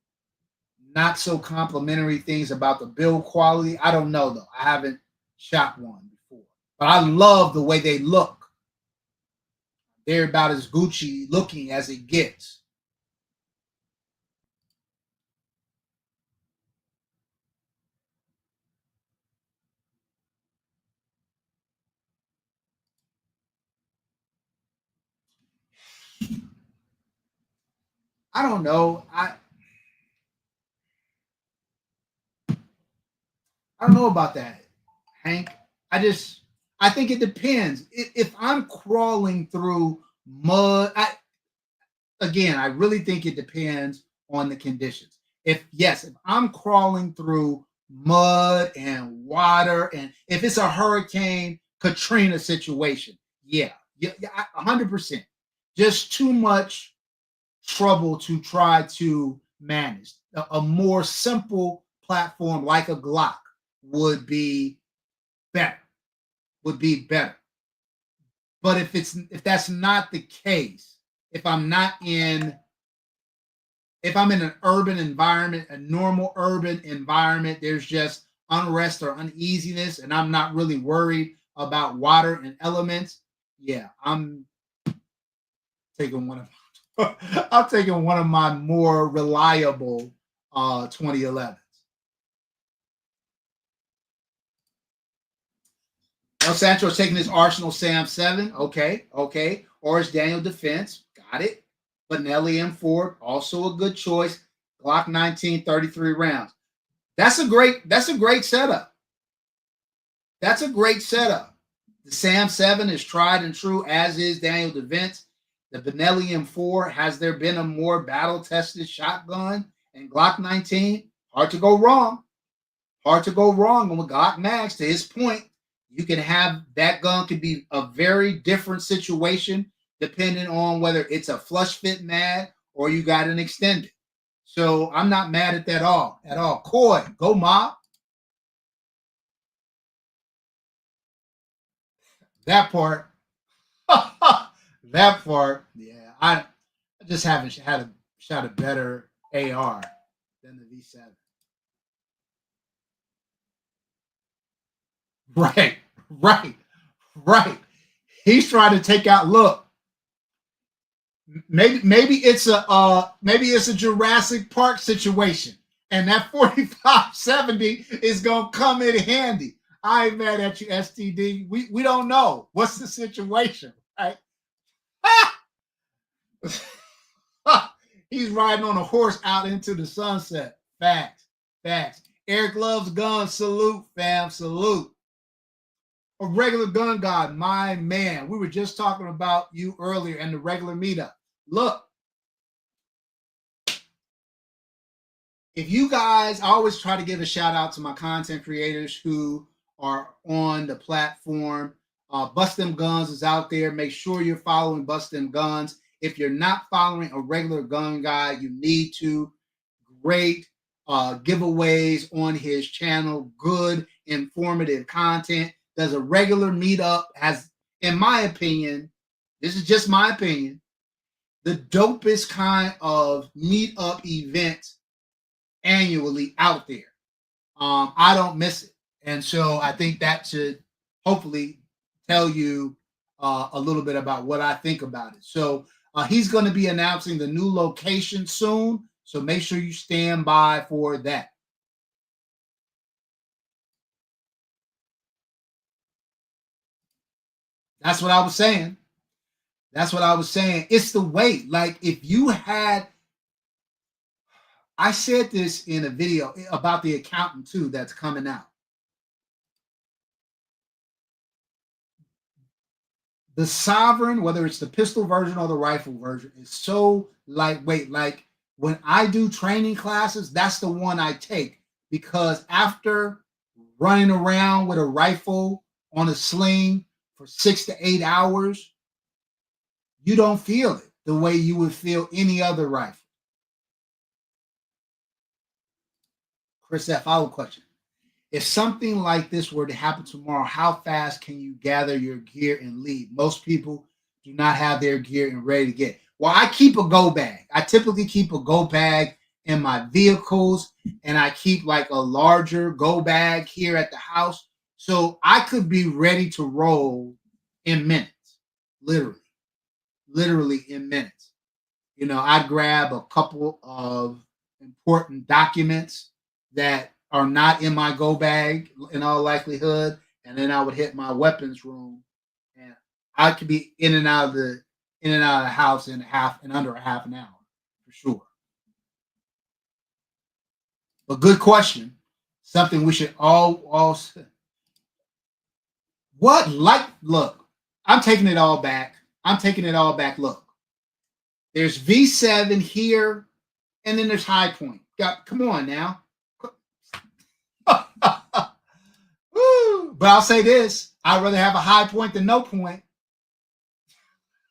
not so complimentary things about the build quality. I don't know though. I haven't shot one before, but I love the way they look. They're about as Gucci looking as it gets. I don't know. I don't know about that, Hank. I think it depends. If I'm crawling through mud, I really think it depends on the conditions. If I'm crawling through mud and water, and if it's a Hurricane Katrina situation, yeah, 100%. Just too much trouble to try to manage. A more simple platform like a Glock would be better. Would be better. But if that's not the case, if I'm not in if I'm in an urban environment, a normal urban environment, there's just unrest or uneasiness, and I'm not really worried about water and elements. Yeah, I'm taking one of I'm taking one of my more reliable 2011s. El Sancho is taking his Arsenal Sam 7. Okay, okay. Orange Daniel Defense. Got it. Benelli M4, also a good choice. Glock 19, 33 rounds. That's a great setup. That's a great setup. The Sam 7 is tried and true, as is Daniel Defense. The Benelli M4, has there been a more battle-tested shotgun? And Glock 19, hard to go wrong. Hard to go wrong on the Glock Max. To his point, you can have that gun could be a very different situation depending on whether it's a flush fit mag or you got an extended. So I'm not mad at that at all. Coy, go mob. That part, that part, yeah. I just haven't had a shot a better AR than the V7. Right, right, right. He's trying to take out. Look, maybe it's a Jurassic Park situation, and that 4570 is gonna come in handy. I ain't mad at you, STD. We don't know what's the situation, right? He's riding on a horse out into the sunset. Facts, facts. Eric loves guns. Salute, fam. Salute. A regular gun god, my man. We were just talking about you earlier and the regular meetup. Look, if you guys, I always try to give a shout out to my content creators who are on the platform. Bust Them Guns is out there. Make sure you're following Bust Them Guns. If you're not following a regular gun guy, you need to. Great giveaways on his channel. Good, informative content. Does a regular meetup, has, in my opinion, this is just my opinion, the dopest kind of meetup event annually out there. I don't miss it. And so I think that should hopefully tell you a little bit about what I think about it. So he's going to be announcing the new location soon. So make sure you stand by for that. That's what I was saying. That's what I was saying. It's the weight. Like if you had, I said this in a video about the accountant too that's coming out. The Sovereign, whether it's the pistol version or the rifle version, is so lightweight. Like when I do training classes, that's the one I take because after running around with a rifle on a sling for 6 to 8 hours, you don't feel it the way you would feel any other rifle. Chris, that follow question. If something like this were to happen tomorrow, how fast can you gather your gear and leave? Most people do not have their gear and ready to get. Well, I keep a go bag. I typically keep a go bag in my vehicles, and I keep like a larger go bag here at the house. So I could be ready to roll in minutes, literally in minutes. You know, I'd grab a couple of important documents that are not in my go bag in all likelihood, and then I would hit my weapons room, and I could be in and out of the house in under a half an hour for sure. But good question, something we should all what like look. I'm taking it all back. I'm taking it all back. Look, there's V7 here, and then there's High Point. Come on now. But I'll say this: I'd rather have a high point than no point.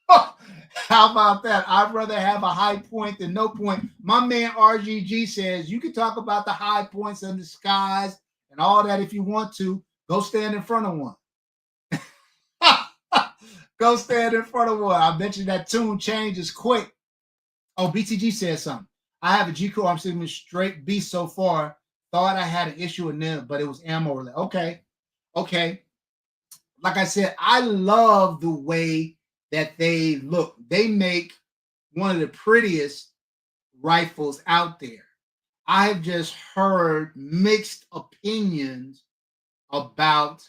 How about that? I'd rather have a high point than no point. My man RGG says you can talk about the high points in the skies and all that if you want to. Go stand in front of one. Go stand in front of one. I bet you that tune changes quick. Oh, BTG says something. I have a G Core. I'm sitting straight beast so far. Thought I had an issue with them, but it was ammo related. Okay. Like I said, I love the way that they look. They make one of the prettiest rifles out there. I've just heard mixed opinions about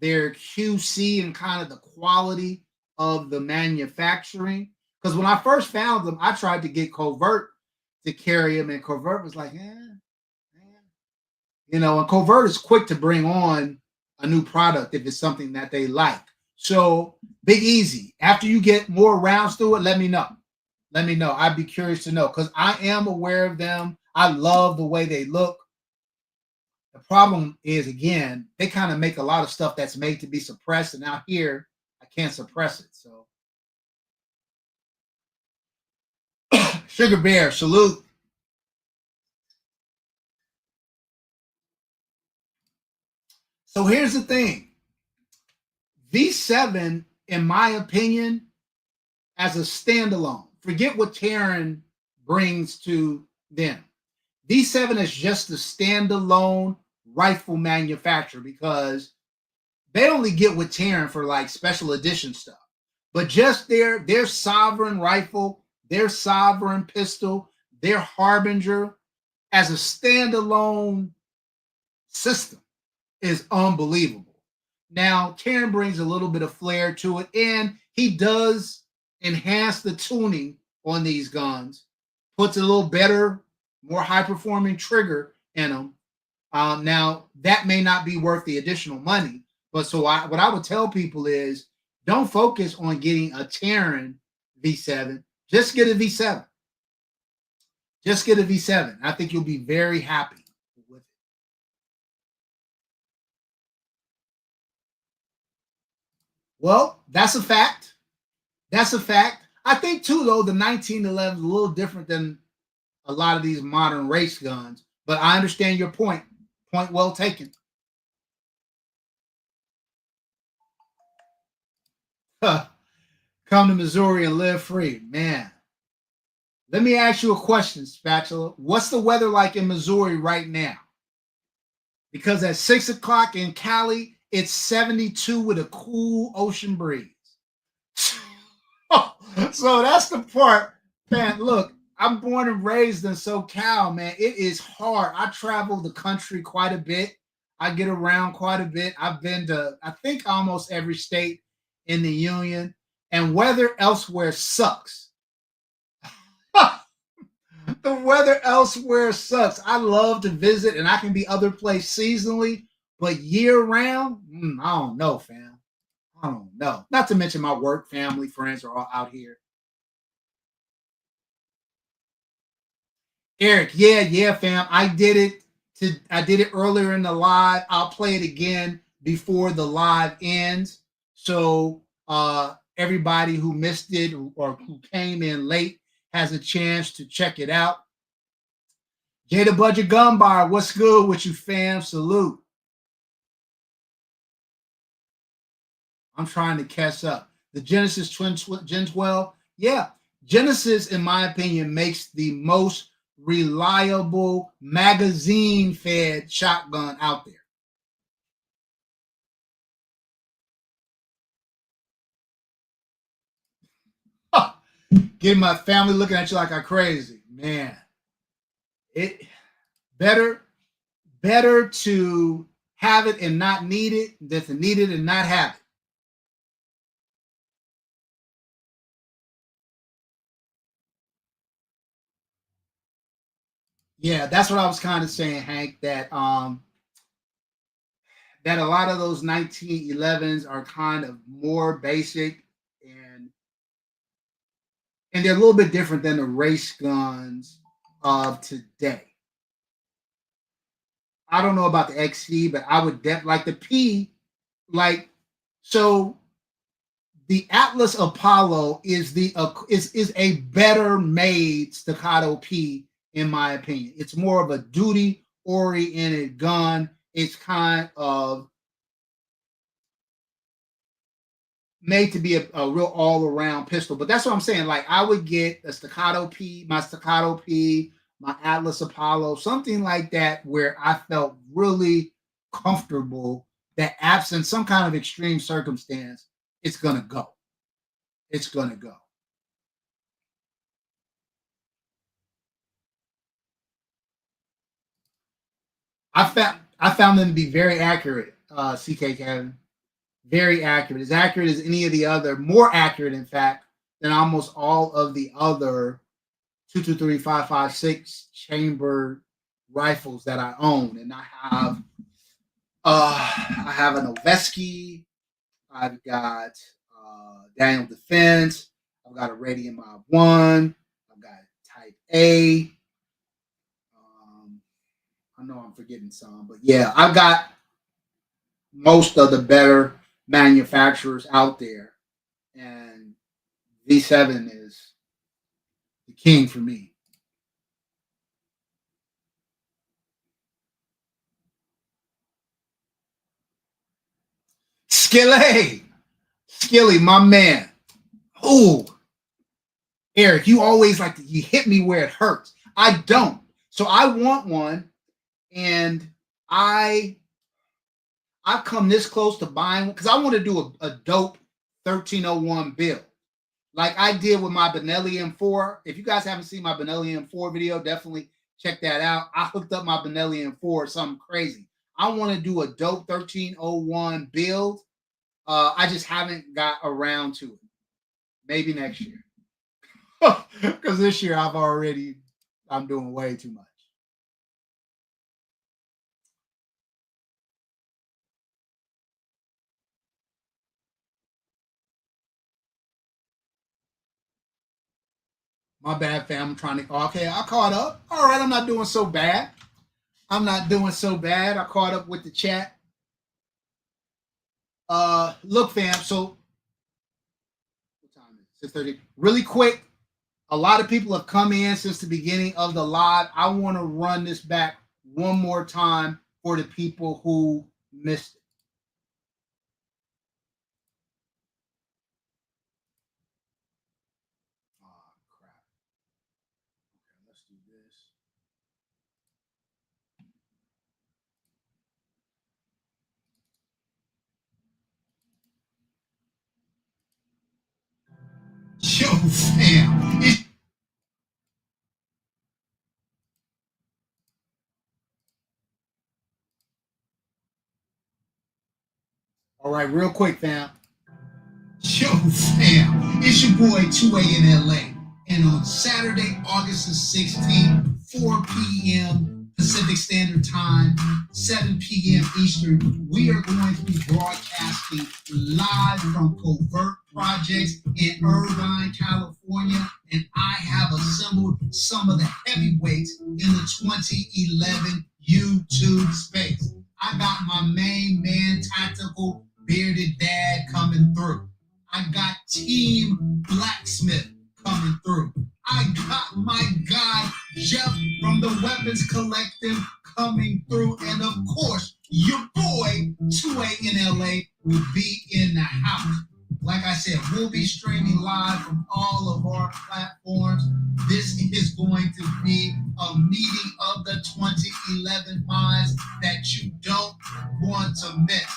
their QC and kind of the quality of the manufacturing. Because when I first found them, I tried to get Covert to carry them, and Covert was like, you know, and Covert is quick to bring on a new product if it's something that they like. So Big Easy, after you get more rounds through it, let me know. Let me know. I'd be curious to know because I am aware of them. I love the way they look. The problem is, again, they kind of make a lot of stuff that's made to be suppressed, and out here, I can't suppress it. So, Sugar Bear, salute. So here's the thing. V7, in my opinion, as a standalone, forget what Terran brings to Then V7 is just a standalone rifle manufacturer because they only get with Terran for like special edition stuff. But just their sovereign rifle, their sovereign pistol, their Harbinger as a standalone system is unbelievable. Now, Terran brings a little bit of flair to it, and he does enhance the tuning on these guns, puts a little better, more high performing trigger in them. Now, that may not be worth the additional money, but what I would tell people is don't focus on getting a Terran V7, just get a V7. Just get a V7. I think you'll be very happy with it. Well, that's a fact. That's a fact. I think too, though, the 1911 is a little different than a lot of these modern race guns. But I understand your point. Point well taken. Come to Missouri and live free, man. Let me ask you a question, Spatula. What's the weather like in Missouri right now? Because at 6 o'clock in Cali, it's 72 with a cool ocean breeze. So that's the part, man. Look, I'm born and raised in SoCal, man. It is hard. I travel the country quite a bit. I get around quite a bit. I've been to, I think, almost every state in the union, and weather elsewhere sucks. The weather elsewhere sucks. I love to visit, and I can be other places seasonally, but year round, I don't know, fam. I don't know. Not to mention my work, family, friends are all out here. Eric, yeah, fam. I did it earlier in the live. I'll play it again before the live ends. So everybody who missed it or who came in late has a chance to check it out. Jada Budget Gunbar, what's good with you, fam? Salute. I'm trying to catch up. The Genesis Gen 12, yeah. Genesis, in my opinion, makes the most reliable magazine-fed shotgun out there. Getting my family looking at you like I'm crazy, man. It better to have it and not need it than to need it and not have it. Yeah, that's what I was kind of saying, Hank. That a lot of those 1911s are kind of more basic and they're a little bit different than the race guns of today. I don't know about the XC, but I would like the P, like so. The Atlas Apollo is is a better made staccato P in my opinion. It's more of a duty oriented gun. It's kind of made to be a real all around pistol. But that's what I'm saying. Like I would get a staccato P, my Atlas Apollo, something like that, where I felt really comfortable that absent some kind of extreme circumstance, it's gonna go. It's gonna go. I found them to be very accurate, CK Kevin. Very accurate as any of the other, more accurate, in fact, than almost all of the other 223-556 chamber rifles that I own. And I have an Ovesky, I've got Daniel Defense, I've got a Radium Mob 1, I've got Type A. I know I'm forgetting some, but yeah, I've got most of the better manufacturers out there, and V7 is the king for me. Skilly, my man. Ooh, Eric, you always like you hit me where it hurts. I don't. So I want one, and I've come this close to buying one because I want to do a dope 1301 build. Like I did with my Benelli M4. If you guys haven't seen my Benelli M4 video, definitely check that out. I hooked up my Benelli M4, something crazy. I want to do a dope 1301 build. I just haven't got around to it. Maybe next year. Because this year I'm doing way too much. My bad, fam. I'm trying to. Okay, I caught up. All right, I'm not doing so bad. I'm not doing so bad. I caught up with the chat. Look, fam. So what time is it? 6:30. Really quick. A lot of people have come in since the beginning of the live. I want to run this back one more time for the people who missed it. Oh, crap. Okay, let's do this. Yo, fam. All right, real quick, fam. Yo, fam. It's your boy 2A in LA. And on Saturday, August the 16th, 4 p.m. Pacific Standard Time, 7 p.m. Eastern, we are going to be broadcasting live from Covert Projects in Irvine, California. And I have assembled some of the heavyweights in the 2011 YouTube space. I got my main man, Tactical Bearded Dad, coming through. I got Team Blacksmith coming through. I got my guy Jeff from the Weapons Collective coming through. And of course, your boy 2A in LA will be in the house. Like I said, we'll be streaming live from all of our platforms. This is going to be a meeting of the 2011 minds that you don't want to miss.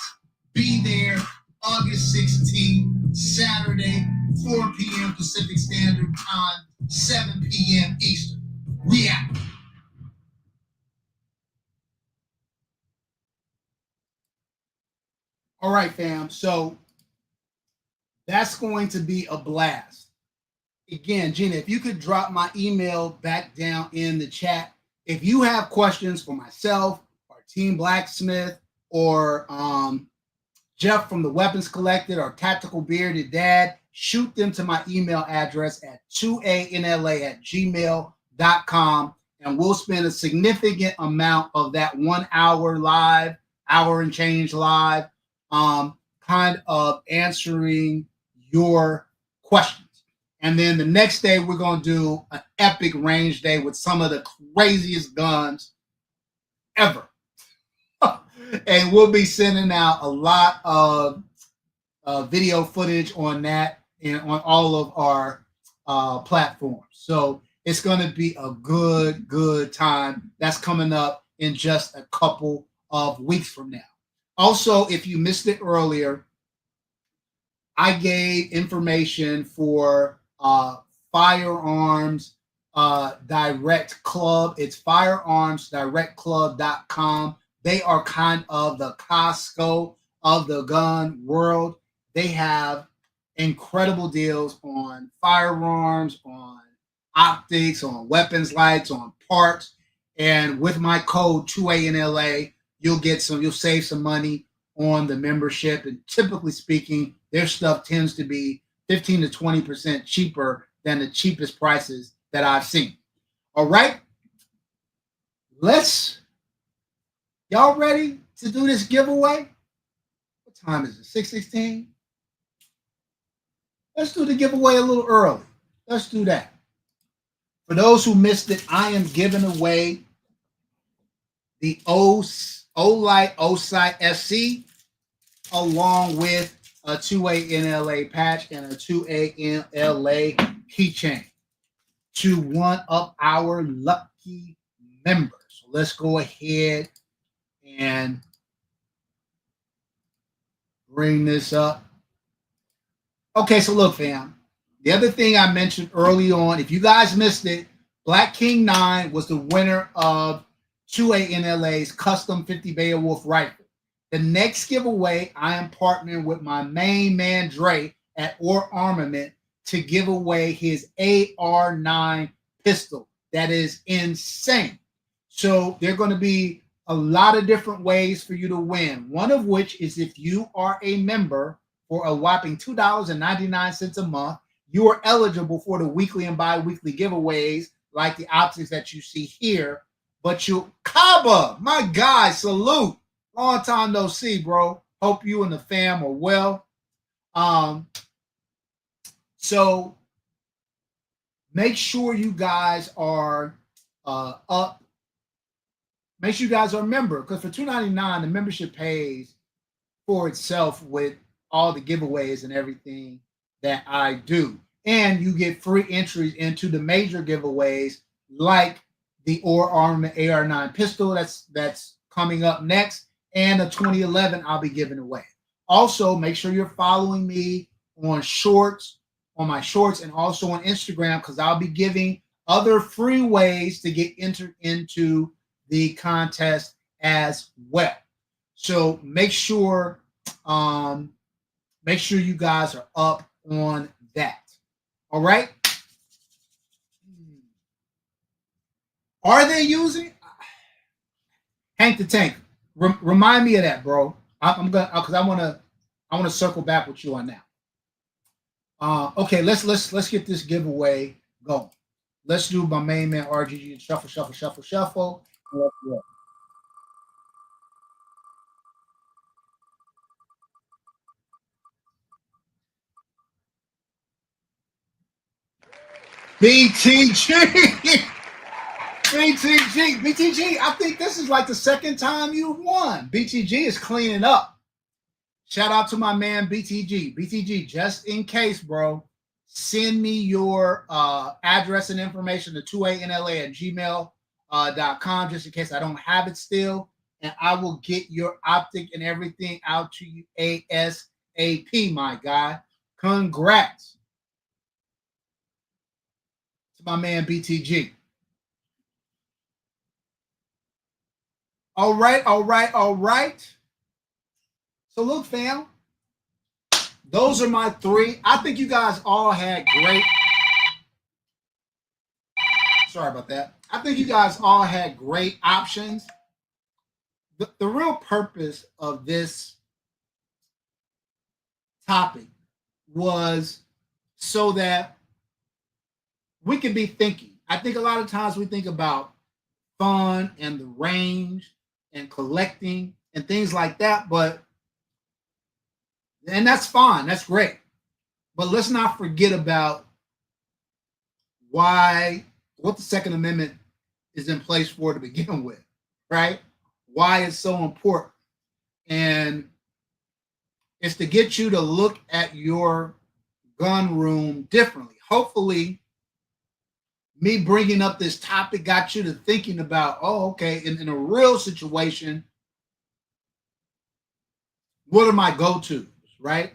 Be there August 16th, Saturday, 4 p.m. Pacific Standard Time, 7 p.m. Eastern. We out. All right, fam. So that's going to be a blast. Again, Gina, if you could drop my email back down in the chat. If you have questions for myself or Team Blacksmith or Jeff from the Weapons Collected or Tactical Bearded Dad, shoot them to my email address at 2ainla@gmail.com, and we'll spend a significant amount of that 1 hour live, hour and change live, kind of answering your questions. And then the next day, we're going to do an epic range day with some of the craziest guns ever. And we'll be sending out a lot of video footage on that and on all of our platforms. So it's going to be a good time. That's coming up in just a couple of weeks from now. Also, if you missed it earlier, I gave information for Firearms Direct Club. It's firearmsdirectclub.com. They are kind of the Costco of the gun world. They have incredible deals on firearms, on optics, on weapons lights, on parts. And with my code 2A in LA, you'll save some money on the membership. And typically speaking, their stuff tends to be 15 to 20% cheaper than the cheapest prices that I've seen. All right. Y'all ready to do this giveaway? What time is it? 6:16? Let's do the giveaway a little early. Let's do that. For those who missed it, I am giving away the Olight Osight SC along with a 2A in LA patch and a 2A in LA keychain to one of our lucky members. So let's go ahead and bring this up. Okay, so look, fam. The other thing I mentioned early on, if you guys missed it, Black King 9 was the winner of 2A NLA's custom 50 Beowulf rifle. The next giveaway, I am partnering with my main man Dre at Or Armament to give away his AR-9 pistol. That is insane. So there are going to be a lot of different ways for you to win. One of which is if you are a member for a whopping $2.99 a month, you are eligible for the weekly and bi-weekly giveaways like the optics that you see here. But you, Kaba, my guy, salute. Long time no see, bro. Hope you and the fam are well. So make sure you guys are up. Make sure you guys are a member, because for $2.99, the membership pays for itself with all the giveaways and everything that I do. And you get free entries into the major giveaways like the Or Armament AR-9 pistol that's coming up next, and the 2011 I'll be giving away. Also, make sure you're following me on my shorts, and also on Instagram, because I'll be giving other free ways to get entered into the contest as well. So make sure you guys are up on that. All right. Are they using Hank the Tank? Remind me of that, bro. I'm gonna, because I want to circle back with you on that. Okay, let's get this giveaway going. Let's do my main man RGG shuffle. Let's go. BTG. BTG, I think this is like the second time you've won. BTG is cleaning up. Shout out to my man BTG. BTG, just in case, bro, send me your address and information to 2anla at gmail.com, just in case I don't have it still. And I will get your optic and everything out to you ASAP, my guy. Congrats to my man BTG. All right. So look, fam, those are my three. I think you guys all had great. Sorry about that. I think you guys all had great options. The real purpose of this topic was so that we can be thinking. I think a lot of times we think about fun and the range and collecting and things like that, and that's fine, that's great. But let's not forget about what the Second Amendment is in place for to begin with, right? Why it's so important. And it's to get you to look at your gun room differently. Hopefully, me bringing up this topic got you to thinking about, oh, okay, in a real situation, what are my go-tos, right?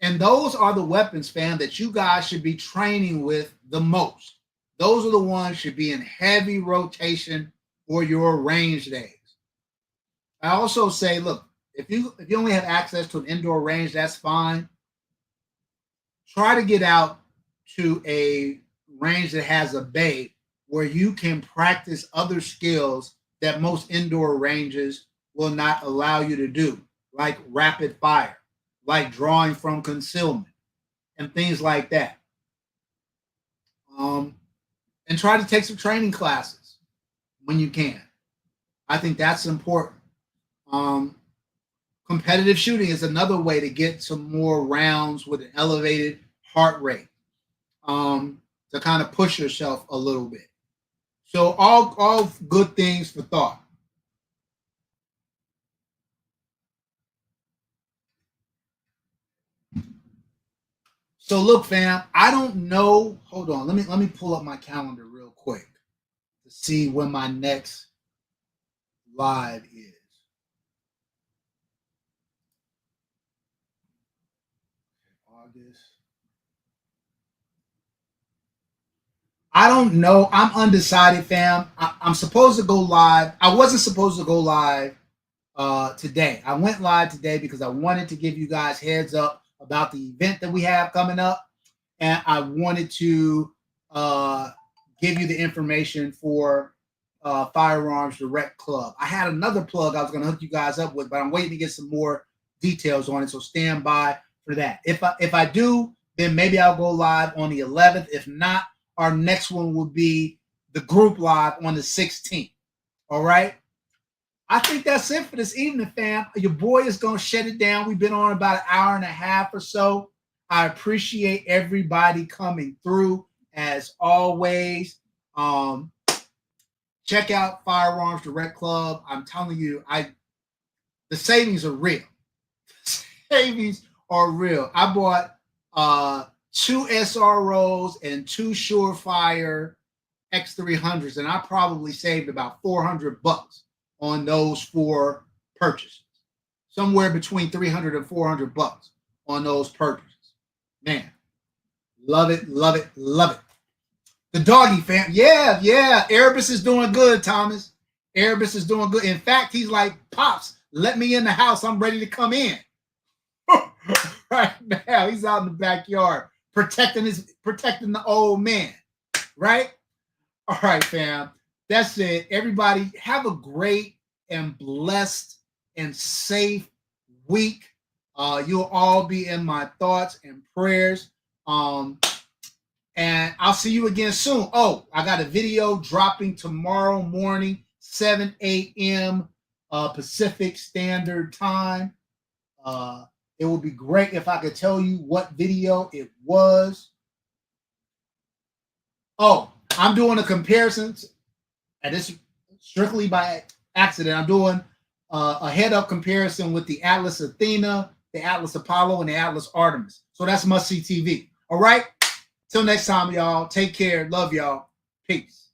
And those are the weapons, fam, that you guys should be training with the most. Those are the ones should be in heavy rotation for your range days. I also say, look, if you only have access to an indoor range, that's fine. Try to get out to a range that has a bay where you can practice other skills that most indoor ranges will not allow you to do, like rapid fire, like drawing from concealment, and things like that. And try to take some training classes when you can. I think that's important. Competitive shooting is another way to get some more rounds with an elevated heart rate, to kind of push yourself a little bit. So all good things for thought. So look, fam, I don't know. Hold on, let me pull up my calendar real quick to see when my next live is. August. I don't know. I'm undecided, fam. I'm supposed to go live. I wasn't supposed to go live today. I went live today because I wanted to give you guys heads up about the event that we have coming up, and I wanted to give you the information for Firearms Direct Club. I had another plug I was going to hook you guys up with, but I'm waiting to get some more details on it. So stand by for that. If I do, then maybe I'll go live on the 11th. If not, our next one will be the group live on the 16th. All right. I think that's it for this evening, fam. Your boy is going to shut it down. We've been on about an hour and a half or so. I appreciate everybody coming through as always. Check out Firearms Direct Club. I'm telling you, the savings are real. Savings are real. I bought 2 SROs and 2 Surefire X300s, and I probably saved about $400 on those 4 purchases. Somewhere between $300 and $400 on those purchases. Man, love it, love it, love it. The doggy fam, yeah. Erebus is doing good, Thomas. Erebus is doing good. In fact, he's like, Pops, let me in the house. I'm ready to come in. Right now, he's out in the backyard protecting the old man. Right? All right, fam. That's it. Everybody, have a great and blessed and safe week. You'll all be in my thoughts and prayers. And I'll see you again soon. Oh, I got a video dropping tomorrow morning, 7 a.m. Pacific Standard Time. It would be great if I could tell you what video it was. Oh, I'm doing a comparison, and this is strictly by accident. I'm doing a head-up comparison with the Atlas Athena, the Atlas Apollo, and the Atlas Artemis. So that's must-see TV. All right? Till next time, y'all. Take care. Love y'all. Peace.